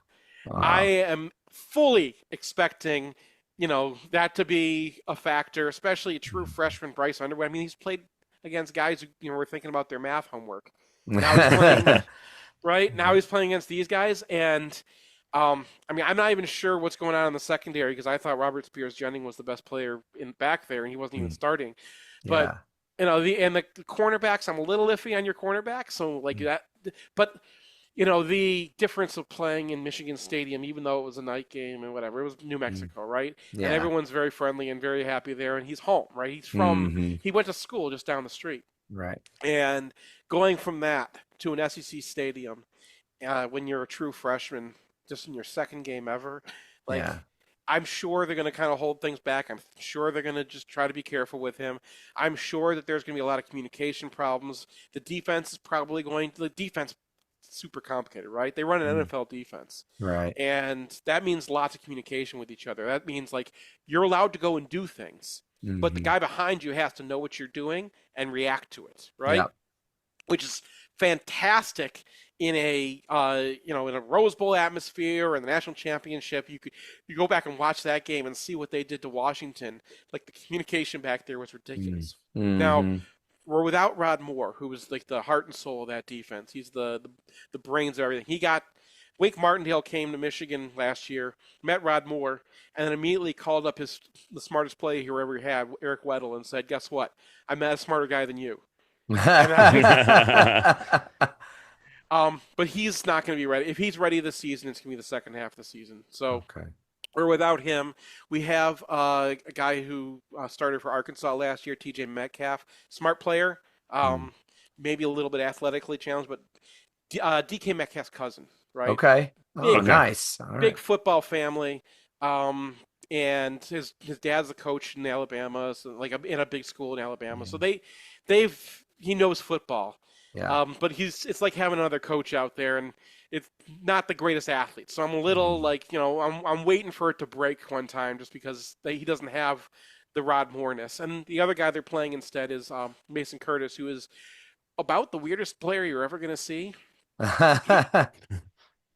I am fully expecting that to be a factor, especially a true freshman Bryce Underwood. I mean, he's played against guys who were thinking about their math homework. Now he's playing, right? Now he's playing against these guys, and I mean, I'm not even sure what's going on in the secondary because I thought Robert Spears-Jennings was the best player in back there, and he wasn't even starting. But the cornerbacks, I'm a little iffy on your cornerbacks, so like that. But the difference of playing in Michigan Stadium, even though it was a night game and whatever, it was New Mexico, right? Yeah. And everyone's very friendly and very happy there, and he's home, right? He's from he went to school just down the street. Right. And going from that to an SEC stadium when you're a true freshman, just in your second game ever, I'm sure they're going to kind of hold things back. I'm sure they're going to just try to be careful with him. I'm sure that there's going to be a lot of communication problems. The defense is probably super complicated, right? They run an NFL defense. Right. And that means lots of communication with each other. That means like you're allowed to go and do things, but the guy behind you has to know what you're doing and react to it, right? Yep. Which is fantastic in a in a Rose Bowl atmosphere or in the national championship. You go back and watch that game and see what they did to Washington. Like the communication back there was ridiculous. Now we're without Rod Moore, who was like the heart and soul of that defense. He's the brains of everything. Wake Martindale came to Michigan last year, met Rod Moore, and then immediately called up the smartest player he ever had, Eric Weddle, and said, "Guess what? I met a smarter guy than you." But he's not going to be ready. If he's ready this season, it's going to be the second half of the season. So. Okay. Or without him, we have a guy who started for Arkansas last year, TJ Metcalf. Smart player, maybe a little bit athletically challenged, but DK Metcalf's cousin, right? Okay. Nice. Big football family. And his dad's a coach in Alabama, so like in a big school in Alabama. So he knows football. Yeah. But it's like having another coach out there, and it's not the greatest athlete. So I'm a little I'm waiting for it to break one time just because he doesn't have the Rod Moore-ness. And the other guy they're playing instead is Mason Curtis, who is about the weirdest player you're ever going to see.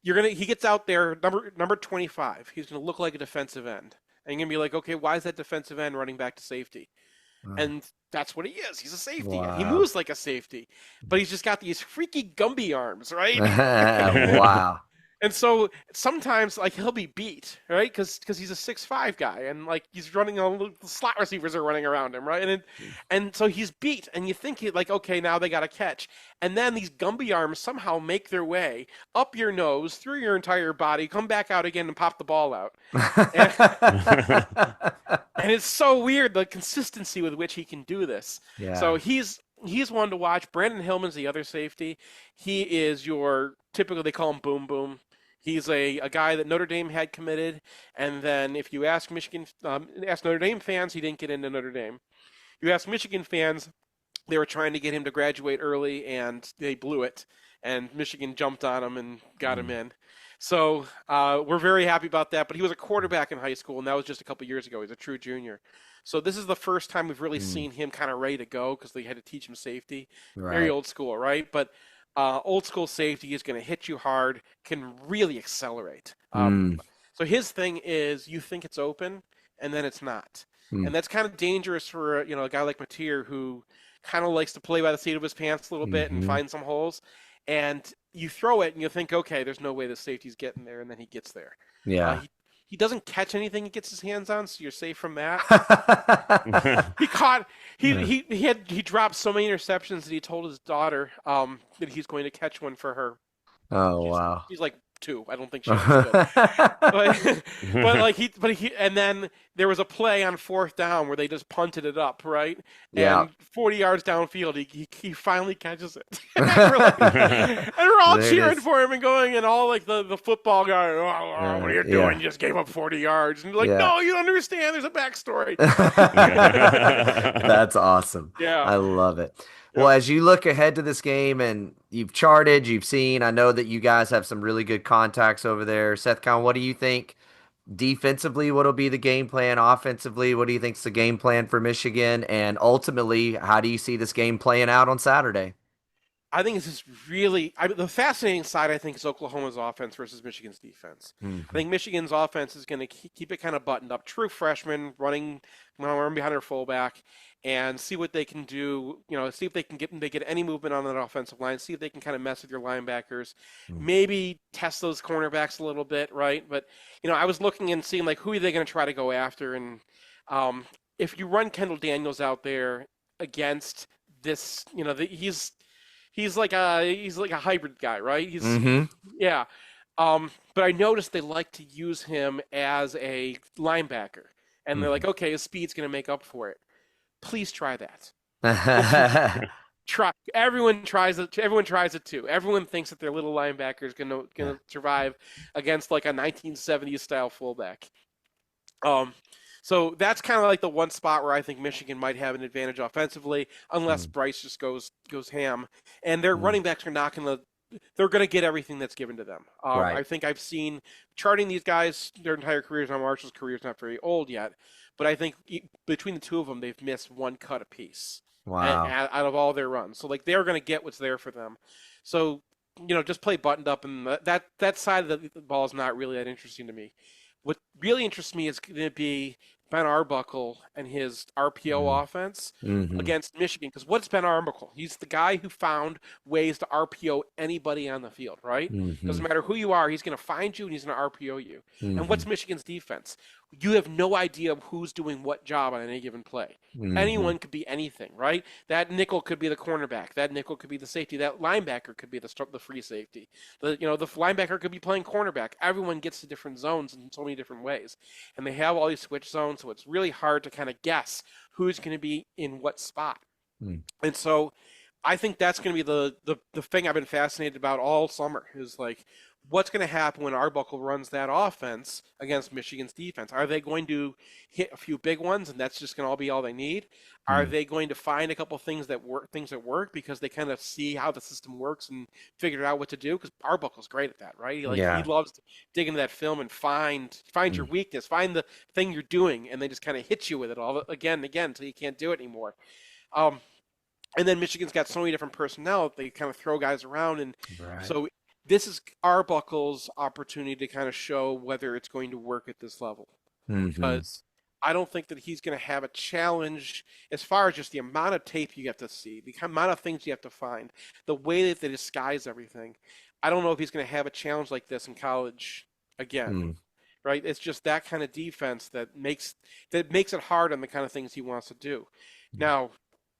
He gets out there, number 25. He's going to look like a defensive end. And you're going to be like, okay, why is that defensive end running back to safety? And that's what he is. He's a safety. Wow. He moves like a safety, but he's just got these freaky Gumby arms, right? Wow. And so sometimes like he'll be beat, right? Because he's a 6'5" guy, and like he's running the slot receivers are running around him, right? And so he's beat, and you think like, okay, now they got a catch, and then these Gumby arms somehow make their way up your nose, through your entire body, come back out again, and pop the ball out. And it's so weird the consistency with which he can do this. Yeah. So he's one to watch. Brandon Hillman's the other safety. He is your typical, they call him Boom Boom. He's a guy that Notre Dame had committed, and then if you ask ask Notre Dame fans, he didn't get into Notre Dame. You ask Michigan fans, they were trying to get him to graduate early, and they blew it, and Michigan jumped on him and got him in. So we're very happy about that, but he was a quarterback in high school, and that was just a couple years ago. He's a true junior. So this is the first time we've really seen him kind of ready to go because they had to teach him safety. Right. Very old school, right? But old school safety is going to hit you hard, can really accelerate. So his thing is you think it's open, and then it's not. And that's kind of dangerous for a guy like Mateer who kind of likes to play by the seat of his pants a little bit and find some holes. And you throw it, and you think, okay, there's no way the safety's getting there, and then he gets there. Yeah. He doesn't catch anything he gets his hands on, so you're safe from that. He dropped so many interceptions that he told his daughter that he's going to catch one for her. Oh, wow. She's like too. I don't think Shannon's good. And then there was a play on 4th down where they just punted it up, right? Yeah. And 40 yards downfield, he finally catches it. And we're all cheering for him and going, and all like the football guy, oh, what are you doing? You just gave up 40 yards. And like, no, you don't understand. There's a backstory. That's awesome. Yeah. I love it. Well, as you look ahead to this game and you've charted, you've seen, I know that you guys have some really good contacts over there. Seth, what do you think defensively? What'll be the game plan? Offensively, what do you think's the game plan for Michigan? And ultimately, how do you see this game playing out on Saturday? I think this is really the fascinating side. I think is Oklahoma's offense versus Michigan's defense. I think Michigan's offense is going to keep it kind of buttoned up. True freshman running behind their fullback, and see what they can do. See if they can get any movement on that offensive line. See if they can kind of mess with your linebackers. Maybe test those cornerbacks a little bit, right? But I was looking and seeing like who are they going to try to go after, and if you run Kendall Daniels out there against this, He's like a hybrid guy, right? Yeah. But I noticed they like to use him as a linebacker, and they're like, okay, his speed's going to make up for it. Please try that. Everyone tries it. Everyone tries it too. Everyone thinks that their little linebacker is going to survive against like a 1970s style fullback. So that's kind of like the one spot where I think Michigan might have an advantage offensively, unless Bryce just goes ham. And their running backs are not going to – they're going to get everything that's given to them. Right. I think I've seen charting these guys their entire careers. Now Marshall's career is not very old yet, but I think between the two of them, they've missed one cut apiece out of all their runs. So like they're going to get what's there for them. So just play buttoned up, and that side of the ball is not really that interesting to me. What really interests me is going to be Ben Arbuckle and his RPO offense against Michigan. Because what's Ben Arbuckle? He's the guy who found ways to RPO anybody on the field, right? Doesn't matter who you are, he's going to find you and he's going to RPO you. And what's Michigan's defense? You have no idea who's doing what job on any given play. Anyone could be anything, right? That nickel could be the cornerback. That nickel could be the safety. That linebacker could be the free safety. The linebacker could be playing cornerback. Everyone gets to different zones in so many different ways. And they have all these switch zones, so it's really hard to kind of guess who's going to be in what spot. And so I think that's going to be the thing I've been fascinated about all summer is like, what's going to happen when Arbuckle runs that offense against Michigan's defense? Are they going to hit a few big ones, and that's just going to be all they need? Are they going to find a couple things that work because they kind of see how the system works and figure out what to do? Because Arbuckle's great at that, right? He loves to dig into that film and find your weakness, find the thing you're doing, and they just kind of hit you with it all again and again until you can't do it anymore. And then Michigan's got so many different personnel, they kind of throw guys around, and so this is Arbuckle's opportunity to kind of show whether it's going to work at this level. Because I don't think that he's going to have a challenge as far as just the amount of tape you have to see, the amount of things you have to find, the way that they disguise everything. I don't know if he's going to have a challenge like this in college again. Right? It's just that kind of defense that makes it hard on the kind of things he wants to do. Now,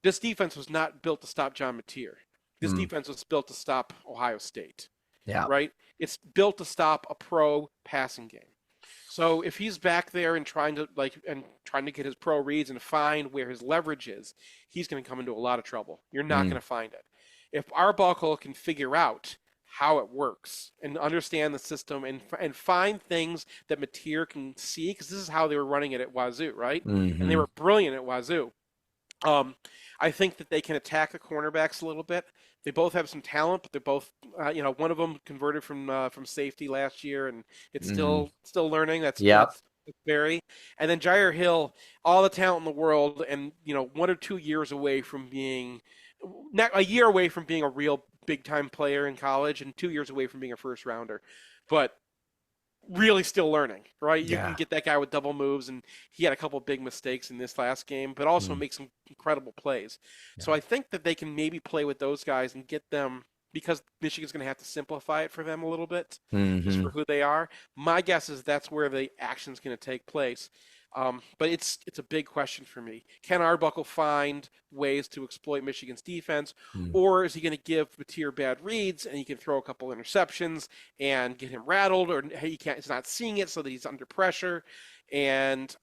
this defense was not built to stop John Mateer. This defense was built to stop Ohio State. Yeah. Right? It's built to stop a pro passing game. So if he's back there and trying to get his pro reads and find where his leverage is, he's going to come into a lot of trouble. You're not going to find it. If Arbuckle can figure out how it works and understand the system and find things that Mateer can see, because this is how they were running it at Wazoo, right? And they were brilliant at Wazoo. I think that they can attack the cornerbacks a little bit. They both have some talent, but they're both, one of them converted from safety last year, and it's still learning. That's Barry. And then Jair Hill, all the talent in the world, and 1 or 2 years away from being, not a year away from being a real big time player in college, and 2 years away from being a first rounder, but really still learning, right? You can get that guy with double moves, and he had a couple of big mistakes in this last game, but also make some incredible plays. So I think that they can maybe play with those guys and get them, because Michigan's going to have to simplify it for them a little bit, just for who they are. My guess is that's where the action's going to take place. But it's a big question for me. Can Arbuckle find ways to exploit Michigan's defense, or is he going to give Mateer bad reads and he can throw a couple interceptions and get him rattled, or he's not seeing it so that he's under pressure? And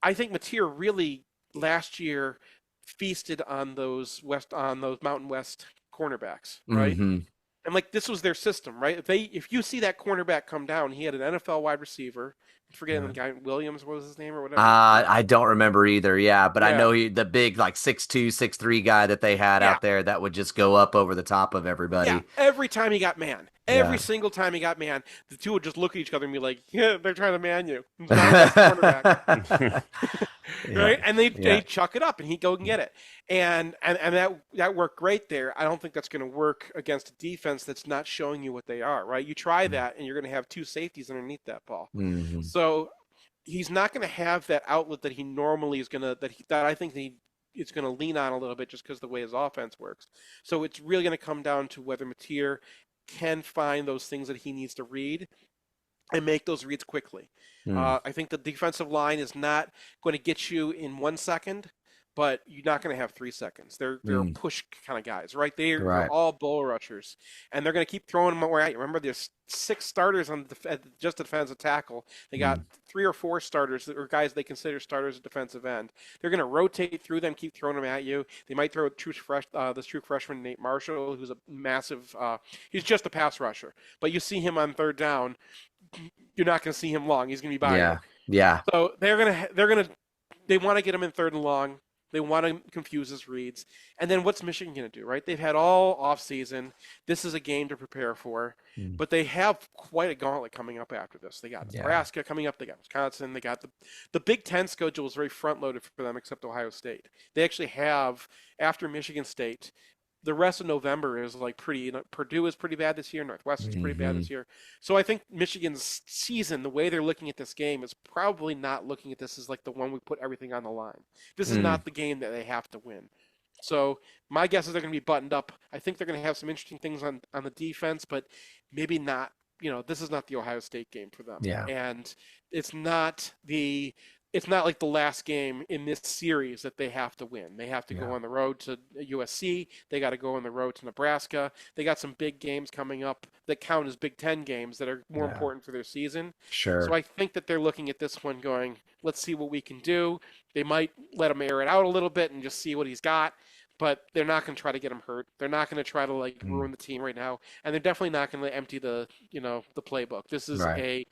I think Mateer really last year feasted on those Mountain West cornerbacks, right? Mm-hmm. And like this was their system, right? If you see that cornerback come down, he had an NFL wide receiver. I'm forgetting the guy Williams, what was his name or whatever. I don't remember either. Yeah, but I Yeah. know the big like 6'2", 6'3" guy that they had out there that would just go up over the top of everybody. Yeah, every time he got man. Every single time he got man, the two would just look at each other and be like, "Yeah, they're trying to man you." It's not a cornerback. Right? And they chuck it up and he'd go and get it. And that worked great there. I don't think that's going to work against a defense that's not showing you what they are, right? You try that and you're going to have two safeties underneath that ball. Mm-hmm. So he's not going to have that outlet that he normally is going to that I think it's going to lean on a little bit just because of the way his offense works. So it's really going to come down to whether Mateer can find those things that he needs to read and make those reads quickly. I think the defensive line is not going to get you in 1 second, but you're not going to have 3 seconds. They're push kind of guys, right? They're all bull rushers, and they're going to keep throwing them at you. Remember, there's 6 starters on just defensive tackle. They got 3 or 4 starters or guys they consider starters at defensive end. They're going to rotate through them, keep throwing them at you. They might throw this true freshman Nate Marshall, who's a massive. He's just a pass rusher, but you see him on third down, you're not going to see him long. He's going to be by you. Yeah. So they want to get him in third and long. They want to confuse his reads. And then what's Michigan going to do, right? They've had all offseason. This is a game to prepare for. But they have quite a gauntlet coming up after this. They got Nebraska coming up. They got Wisconsin. They got the Big Ten schedule is very front-loaded for them except Ohio State. They actually have, after Michigan State, the rest of November is like Purdue is pretty bad this year. Northwestern's pretty bad this year. So I think Michigan's season, the way they're looking at this game, is probably not looking at this as like the one we put everything on the line. This is not the game that they have to win. So my guess is they're going to be buttoned up. I think they're going to have some interesting things on the defense, but maybe not. This is not the Ohio State game for them. Yeah. And it's not like the last game in this series that they have to win. They have to go on the road to USC. They got to go on the road to Nebraska. They got some big games coming up that count as Big Ten games that are more important for their season. Sure. So I think that they're looking at this one going, let's see what we can do. They might let him air it out a little bit and just see what he's got, but they're not going to try to get him hurt. They're not going to try to ruin the team right now, and they're definitely not going to empty the playbook. This is I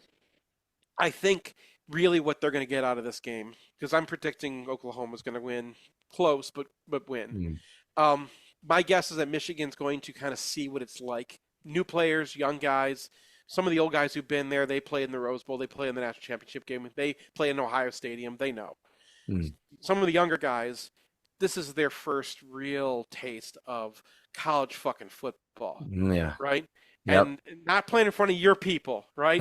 think really what they're going to get out of this game, because I'm predicting Oklahoma's going to win close, but win. My guess is that Michigan's going to kind of see what it's like. New players, young guys, some of the old guys who've been there, they play in the Rose Bowl, they play in the national championship game, they play in Ohio Stadium, they know. Some of the younger guys, this is their first real taste of college fucking football. Right? Yep. And not playing in front of your people, right?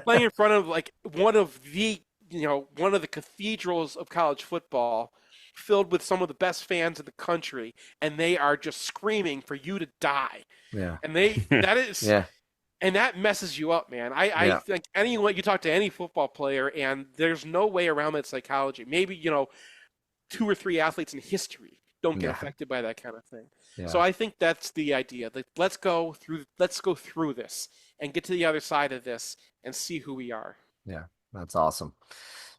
Playing in front of like one of the cathedrals of college football, filled with some of the best fans in the country, and they are just screaming for you to die. Yeah. And and that messes you up, man. I think you talk to any football player, and there's no way around that psychology. Maybe 2 or 3 athletes in history don't get affected by that kind of thing. Yeah. So I think that's the idea. Like, let's go through this and get to the other side of this and see who we are. Yeah, that's awesome.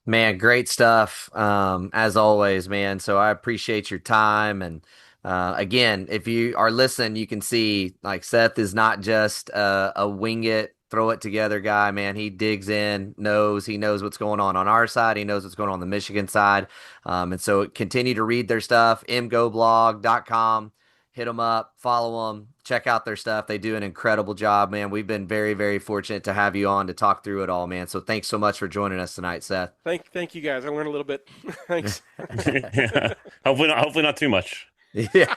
Man, great stuff. As always, man. So I appreciate your time. And again, if you are listening, you can see like Seth is not just a wing it, throw it together guy, man. He digs in, he knows what's going on our side. He knows what's going on the Michigan side. And so continue to read their stuff, mgoblog.com. Hit them up, follow them, check out their stuff. They do an incredible job, man. We've been very, very fortunate to have you on to talk through it all, man. So thanks so much for joining us tonight, Seth. Thank you guys. I learned a little bit. Thanks. Yeah. Hopefully not too much. Yeah.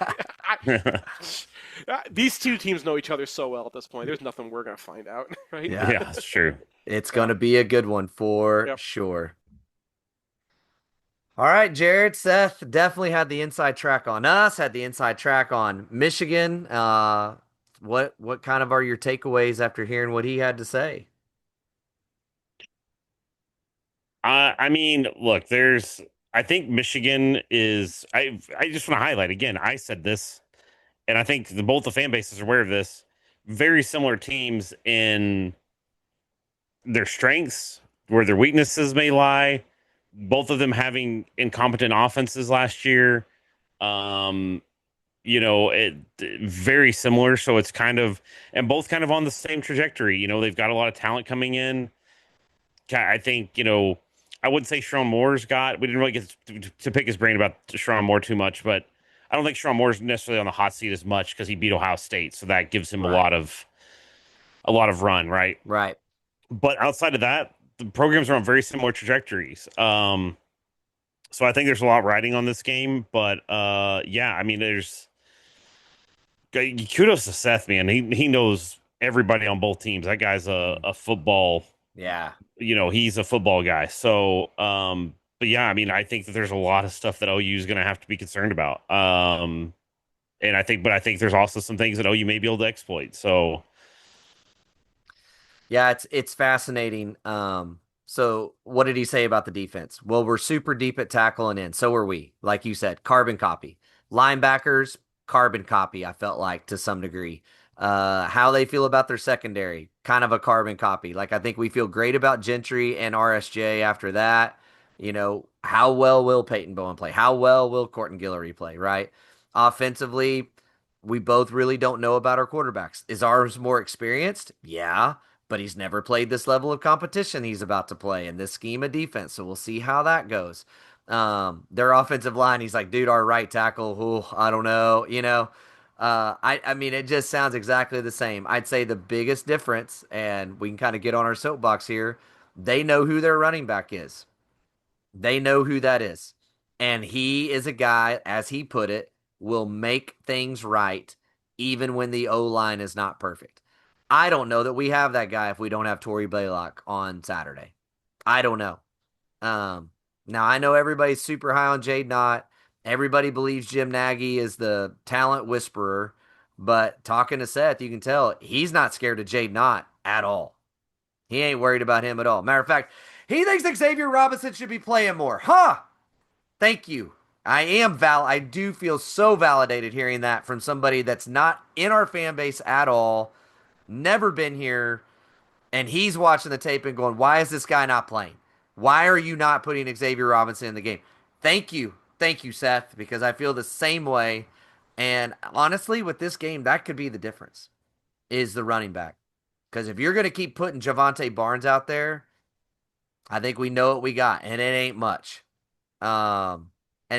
These two teams know each other so well at this point. There's nothing we're going to find out, right? Yeah, that's true. It's going to be a good one for sure. All right, Jared, Seth definitely had the inside track on us, had the inside track on Michigan. What kind of are your takeaways after hearing what he had to say? I mean, look, I think Michigan is. I just want to highlight again. I said this, and I think both the fan bases are aware of this. Very similar teams in their strengths, where their weaknesses may lie. Both of them having incompetent offenses last year. Um, it very similar. So it's kind of, and both kind of on the same trajectory. They've got a lot of talent coming in. I think, I wouldn't say Sharon Moore's we didn't really get to pick his brain about Sharon Moore too much, but I don't think Sharon Moore's necessarily on the hot seat as much because he beat Ohio State. So that gives him Right. a lot of run, right? Right. But outside of that, the programs are on very similar trajectories. So I think there's a lot riding on this game, but yeah, I mean, there's kudos to Seth, man. He knows everybody on both teams. That guy's a football. Yeah. He's a football guy. So, but yeah, I mean, I think that there's a lot of stuff that OU is going to have to be concerned about. And I think there's also some things that OU may be able to exploit. So, Yeah, it's fascinating. So what did he say about the defense? Well, we're super deep at tackle and in. So are we. Like you said, carbon copy. Linebackers, carbon copy, I felt like to some degree. How they feel about their secondary, kind of a carbon copy. Like I think we feel great about Gentry and RSJ after that. How well will Peyton Bowen play? How well will Corton Guillory play, right? Offensively, we both really don't know about our quarterbacks. Is ours more experienced? Yeah, but he's never played this level of competition he's about to play in this scheme of defense. So we'll see how that goes. Their offensive line, he's like, dude, our right tackle, I don't know, I mean, it just sounds exactly the same. I'd say the biggest difference, and we can kind of get on our soapbox here, they know who their running back is. They know who that is. And he is a guy, as he put it, will make things right even when the O line is not perfect. I don't know that we have that guy if we don't have Torrey Blaylock on Saturday. I don't know. Now, I know everybody's super high on Jade Knott. Everybody believes Jim Nagy is the talent whisperer. But talking to Seth, you can tell he's not scared of Jade Knott at all. He ain't worried about him at all. Matter of fact, he thinks Xavier Robinson should be playing more. Huh? Thank you. I do feel so validated hearing that from somebody that's not in our fan base at all, never been here, and he's watching the tape and going, why is this guy not playing? Why are you not putting Xavier Robinson in the game? Thank you. Thank you, Seth, because I feel the same way. And honestly, with this game, that could be the difference, is the running back. Because if you're going to keep putting Javante Barnes out there, I think we know what we got, and it ain't much. And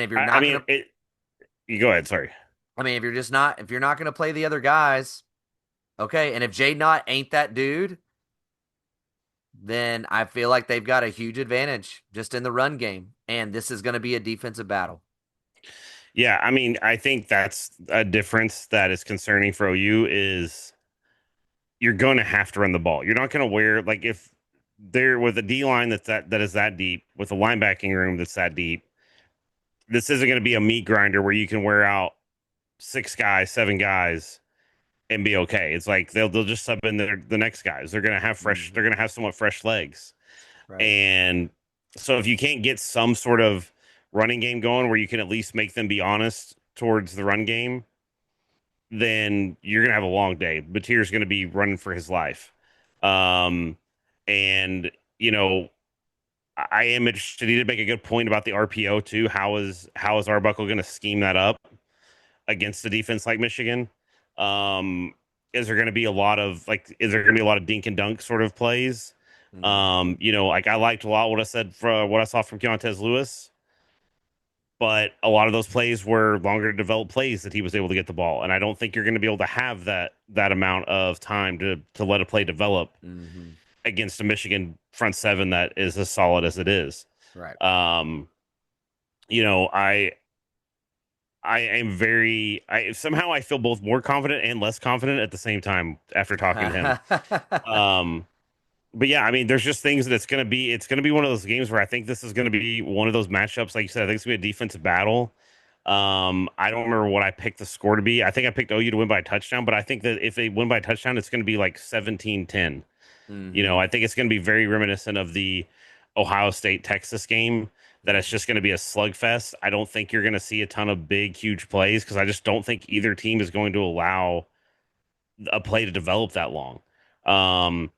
if you're not, you go ahead. Sorry. I mean, if you're not going to play the other guys, okay. And if Jade Knott ain't that dude, then I feel like they've got a huge advantage just in the run game, and this is going to be a defensive battle. Yeah, I mean, I think that's a difference that is concerning for OU is you're going to have to run the ball. You're not going to wear like if they're with a D line that is that deep, with a linebacking room that's that deep. This isn't going to be a meat grinder where you can wear out 6 guys, 7 guys, and be okay. It's like they'll just sub in the next guys. They're going to have fresh. They're going to have somewhat fresh legs, Right. And so if you can't get some sort of running game going where you can at least make them be honest towards the run game, then you're going to have a long day. Batir's going to be running for his life. And, I am interested. You did make a good point about the RPO too. How is Arbuckle going to scheme that up against a defense like Michigan? Is there going to be a lot of dink and dunk sort of plays? Like I liked a lot what I saw from Keontez Lewis, but a lot of those plays were longer developed plays that he was able to get the ball, and I don't think you're going to be able to have that amount of time to let a play develop against a Michigan front seven that is as solid as it is. Right. I am somehow I feel both more confident and less confident at the same time after talking to him. But yeah, I mean, there's just things that it's going to be one of those games where I think this is going to be one of those matchups. Like you said, I think it's going to be a defensive battle. I don't remember what I picked the score to be. I think I picked OU to win by a touchdown, but I think that if they win by a touchdown, it's going to be like 17-10. I think it's going to be very reminiscent of the Ohio State Texas game that it's just going to be a slugfest. I don't think you're going to see a ton of big, huge plays because I just don't think either team is going to allow a play to develop that long. Um,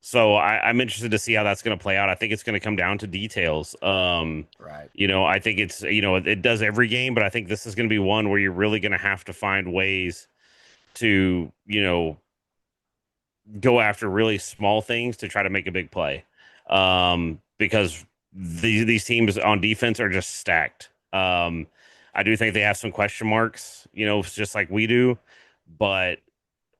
so I'm interested to see how that's going to play out. I think it's going to come down to details. Right. I think it's, it does every game, but I think this is going to be one where you're really going to have to find ways to, go after really small things to try to make a big play. Because these teams on defense are just stacked. I do think they have some question marks, just like we do, but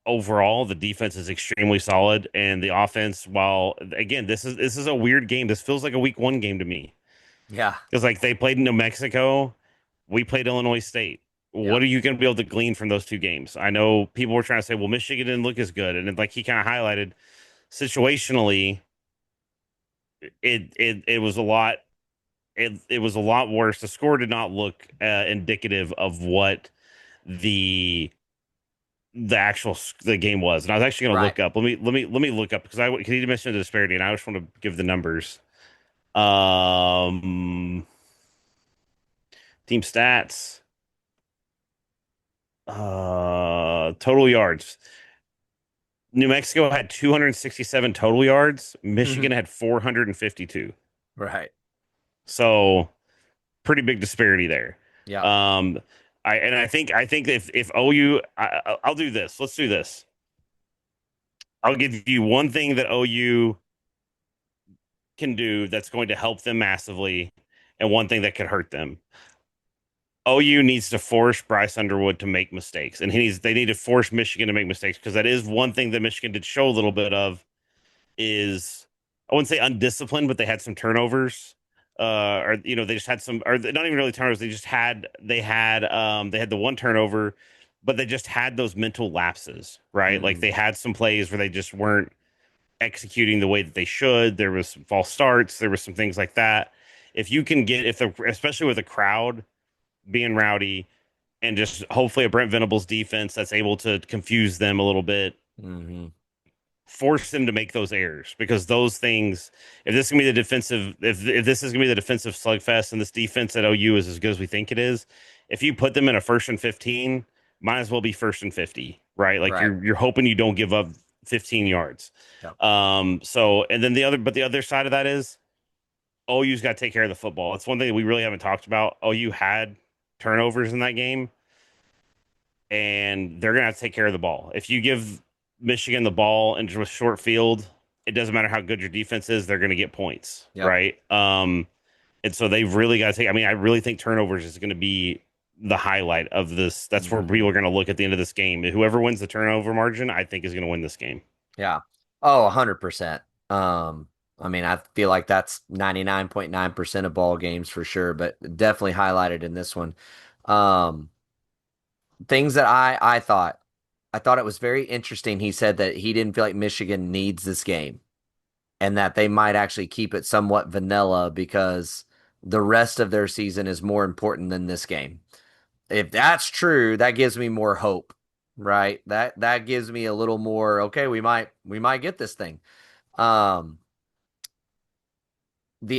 overall the defense is extremely solid and the offense, while again, this is a weird game. This feels like a week 1 game to me. Yeah. Because like they played New Mexico, we played Illinois State. Yeah. What are you going to be able to glean from those 2 games? I know people were trying to say, well, Michigan didn't look as good. And then, like he kind of highlighted, situationally, it was a lot. It was a lot worse. The score did not look indicative of what the the game was. And I was actually going to look up. Let me look up because he mentioned the disparity, and I just want to give the numbers. Team stats. Total yards. New Mexico had 267 total yards. Michigan had 452. Right. So pretty big disparity there. Yeah. I think if OU, I'll do this. Let's do this. I'll give you one thing that OU can do that's going to help them massively, and one thing that could hurt them. OU needs to force Bryce Underwood to make mistakes, and they need to force Michigan to make mistakes, because that is one thing that Michigan did show a little bit of is, I wouldn't say undisciplined, but they had some turnovers. Or they just had some, or not even really turnovers. They had the one turnover, but they just had those mental lapses, right? Like they had some plays where they just weren't executing the way that they should. There was some false starts. There was some things like that. If you can especially with a crowd being rowdy, and just hopefully a Brent Venables defense that's able to confuse them a little bit, force them to make those errors, because those things, if this is gonna be the defensive, if this is gonna be the defensive slugfest, and this defense at OU is as good as we think it is, if you put them in a 1st and 15, might as well be 1st and 50, right? Like you're hoping you don't give up 15 yards. Yep. So, and then the other side of that is OU's got to take care of the football. It's one thing that we really haven't talked about. OU had turnovers in that game, and they're gonna have to take care of the ball. If you give Michigan the ball and just short field, it doesn't matter how good your defense is, they're gonna get points, right? And so they've really got to take. I mean, I really think turnovers is going to be the highlight of this. That's where people are going to look at the end of this game. Whoever wins the turnover margin, I think, is going to win this game. Yeah. Oh, 100%. I mean, I feel like that's 99.9% of ball games for sure, but definitely highlighted in this one. Things that I thought it was very interesting. He said that he didn't feel like Michigan needs this game, and that they might actually keep it somewhat vanilla because the rest of their season is more important than this game. If that's true, that gives me more hope, right? That gives me a little more, okay, we might get this thing. The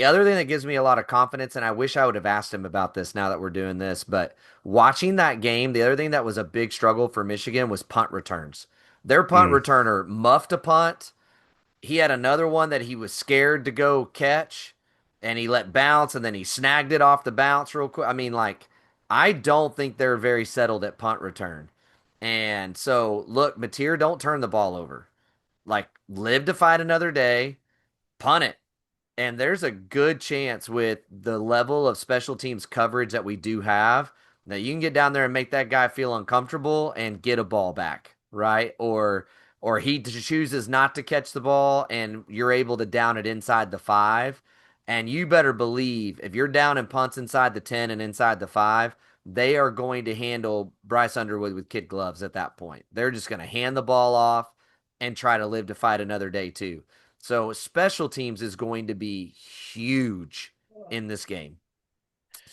other thing that gives me a lot of confidence, and I wish I would have asked him about this now that we're doing this, but watching that game, the other thing that was a big struggle for Michigan was punt returns. Their punt returner muffed a punt. He had another one that he was scared to go catch, and he let bounce, and then he snagged it off the bounce real quick. I mean, like, I don't think they're very settled at punt return. And so, look, Mateer, don't turn the ball over. Like, live to fight another day, punt it. And there's a good chance with the level of special teams coverage that we do have that you can get down there and make that guy feel uncomfortable and get a ball back, right? Or he chooses not to catch the ball and you're able to down it inside the 5. And you better believe if you're down in punts inside the 10 and inside the 5, they are going to handle Bryce Underwood with kid gloves at that point. They're just going to hand the ball off and try to live to fight another day too. So special teams is going to be huge in this game.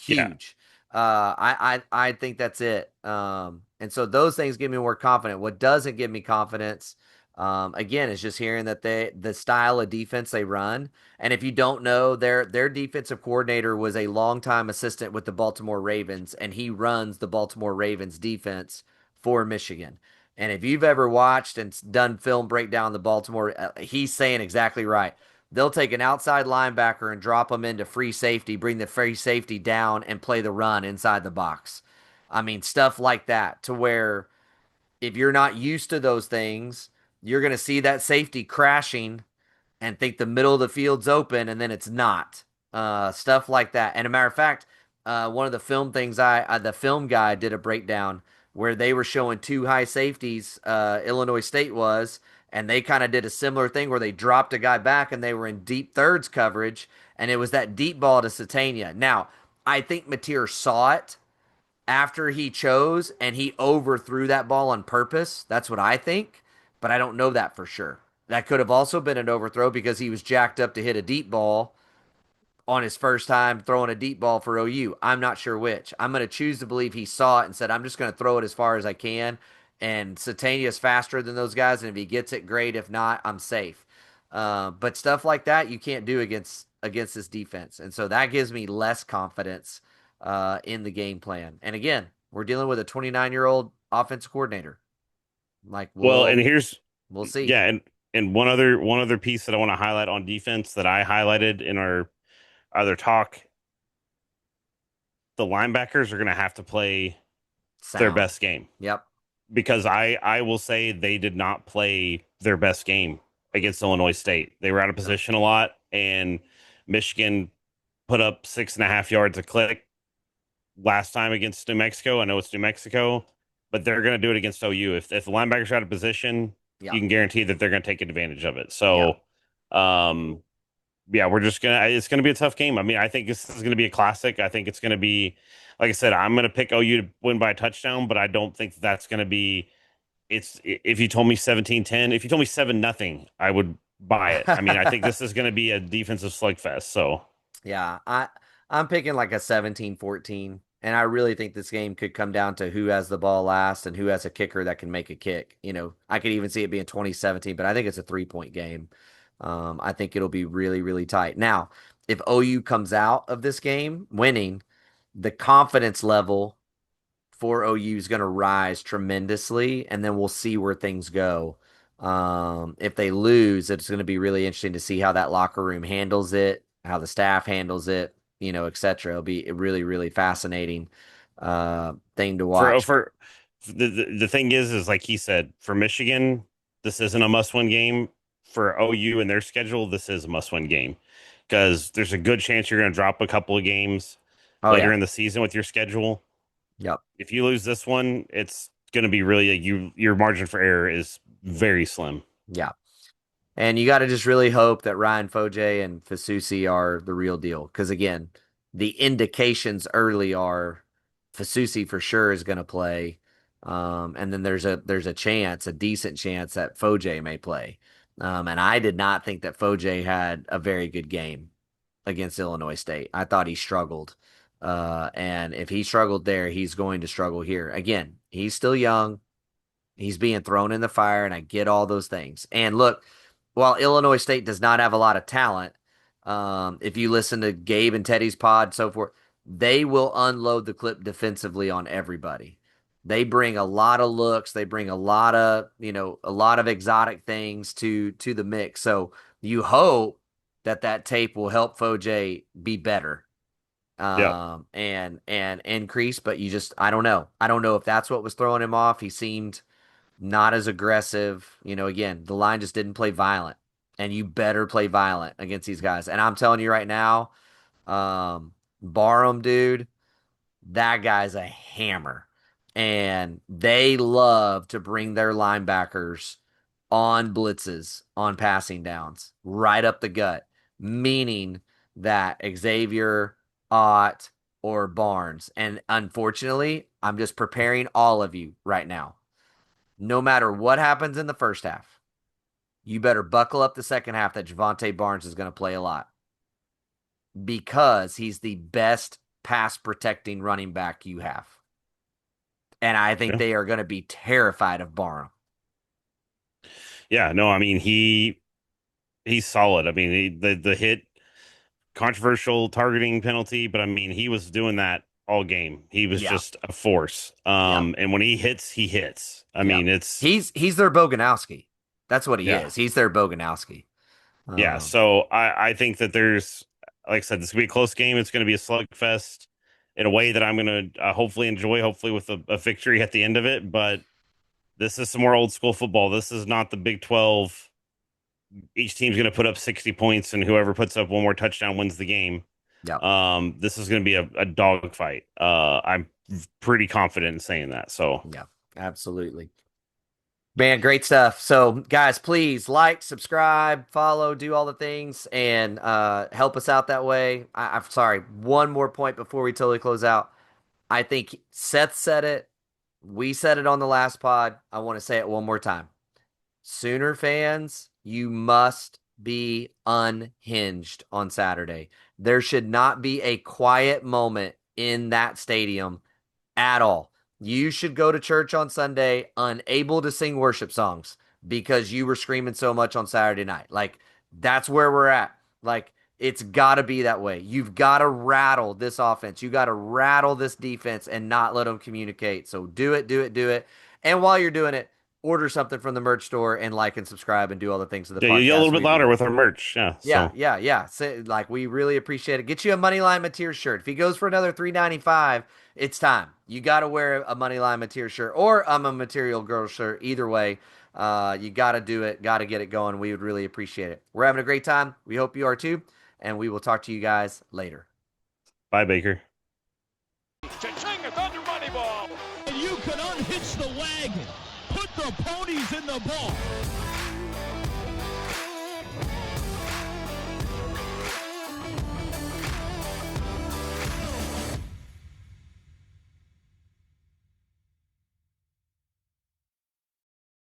Huge. Yeah. I think that's it. And so those things give me more confidence. What doesn't give me confidence Again, it's just hearing that the style of defense they run. And if you don't know, their defensive coordinator was a longtime assistant with the Baltimore Ravens, and he runs the Baltimore Ravens defense for Michigan. And if you've ever watched and done film breakdown the Baltimore, he's saying exactly right. They'll take an outside linebacker and drop him into free safety, bring the free safety down, and play the run inside the box. I mean, stuff like that to where if you're not used to those things, you're going to see that safety crashing and think the middle of the field's open, and then it's not. Stuff like that. And a matter of fact, one of the film things the film guy did a breakdown where they were showing two high safeties. Illinois State was, and they kind of did a similar thing where they dropped a guy back and they were in deep thirds coverage, and it was that deep ball to Satania. Now, I think Mateer saw it after he chose and he overthrew that ball on purpose. That's what I think, but I don't know that for sure. That could have also been an overthrow because he was jacked up to hit a deep ball on his first time throwing a deep ball for OU. I'm not sure which. I'm going to choose to believe he saw it and said, I'm just going to throw it as far as I can. And Satania is faster than those guys, and if he gets it, great. If not, I'm safe. But stuff like that you can't do against this defense, and so that gives me less confidence in the game plan. And again, we're dealing with a 29-year-old offensive coordinator. Like, Well, and we'll see. yeah, and one other piece that I want to highlight on defense that I highlighted in our other talk, the linebackers are going to have to play their Sound. best game. Yep. Because I will say they did not play their best game against Illinois State. They were out of position a lot, and Michigan put up 6.5 yards a click last time against New Mexico. I know it's New Mexico, but they're going to do it against OU. If the linebackers are out of position, Yep. you can guarantee that they're going to take advantage of it. So, yeah, it's going to be a tough game. I mean, I think this is going to be a classic. I think it's going to be, like I said, I'm going to pick OU to win by a touchdown, but I don't think that's going to be, if you told me 17-10, if you told me 7-0, I would buy it. I mean, I think this is going to be a defensive slugfest. So, yeah, I'm picking like a 17-14, and I really think this game could come down to who has the ball last and who has a kicker that can make a kick. You know, I could even see it being 2017, but I think it's a 3-point game. I think it'll be really, really tight. Now, if OU comes out of this game winning, the confidence level for OU is going to rise tremendously, and then we'll see where things go. If they lose, it's going to be really interesting to see how that locker room handles it, how the staff handles it, et cetera. It'll be a really, really fascinating thing to watch. for the thing is like he said, for Michigan, this isn't a must-win game. For OU and their schedule, this is a must-win game because there's a good chance you're going to drop a couple of games later in the season with your schedule. Yep. If you lose this one, it's going to be really your margin for error is very slim. Yeah. And you got to just really hope that Ryan Foje and Fasusi are the real deal. Because again, the indications early are Fasusi for sure is going to play. And then there's a chance, a decent chance that Foje may play. And I did not think that Foje had a very good game against Illinois State. I thought he struggled. And if he struggled there, he's going to struggle here. Again, he's still young. He's being thrown in the fire, and I get all those things. And look, while Illinois State does not have a lot of talent, if you listen to Gabe and Teddy's pod, so forth, they will unload the clip defensively on everybody. They bring a lot of looks. They bring a lot of exotic things to the mix. So you hope that tape will help Foje be better. And increase, but I don't know. I don't know if that's what was throwing him off. He seemed not as aggressive. Again, the line just didn't play violent, and you better play violent against these guys. And I'm telling you right now, Barham, dude, that guy's a hammer, and they love to bring their linebackers on blitzes, on passing downs, right up the gut, meaning that Xavier, Ott, or Barnes. And unfortunately, I'm just preparing all of you right now. No matter what happens in the first half, you better buckle up the second half that Javonte Barnes is going to play a lot because he's the best pass protecting running back you have. And I think they are going to be terrified of Barham. Yeah, no, I mean he's solid. I mean the hit, controversial targeting penalty, but I mean he was doing that all game. He was Yeah. just a force. Yeah. And when he hits, he hits. I Yeah. mean it's he's their Boganowski. That's what he yeah. is. He's their Boganowski. Yeah, so I think that there's, like I said, this will be a close game. It's going to be a slugfest in a way that I'm going to hopefully enjoy, hopefully with a victory at the end of it. But this is some more old school football. This is not the Big 12. Each team's going to put up 60 points, and whoever puts up one more touchdown wins the game. Yeah. This is going to be a dog fight. I'm pretty confident in saying that. So Yeah, absolutely. Man, great stuff. So, guys, please like, subscribe, follow, do all the things, and help us out that way. I'm sorry. One more point before we totally close out. I think Seth said it. We said it on the last pod. I want to say it one more time. Sooner fans, you must be unhinged on Saturday. There should not be a quiet moment in that stadium at all. You should go to church on Sunday unable to sing worship songs because you were screaming so much on Saturday night. Like, that's where we're at. Like, it's got to be that way. You've got to rattle this offense. You got to rattle this defense and not let them communicate. So do it, do it, do it. And while you're doing it, order something from the merch store and like and subscribe and do all the things to the podcast. you yell a little bit louder with our merch. Yeah. Yeah, So. yeah. So, like, we really appreciate it. Get you a Moneyline Mateer shirt. If he goes for another $3.95, it's time. You got to wear a Moneyline Mateer shirt or I'm a Material Girl shirt. Either way, you got to do it. Got to get it going. We would really appreciate it. We're having a great time. We hope you are too. And we will talk to you guys later. Bye, Baker. Cha-ching, a Thunder Moneyball. And you can unhitch the wagon. Put the ponies in the ball.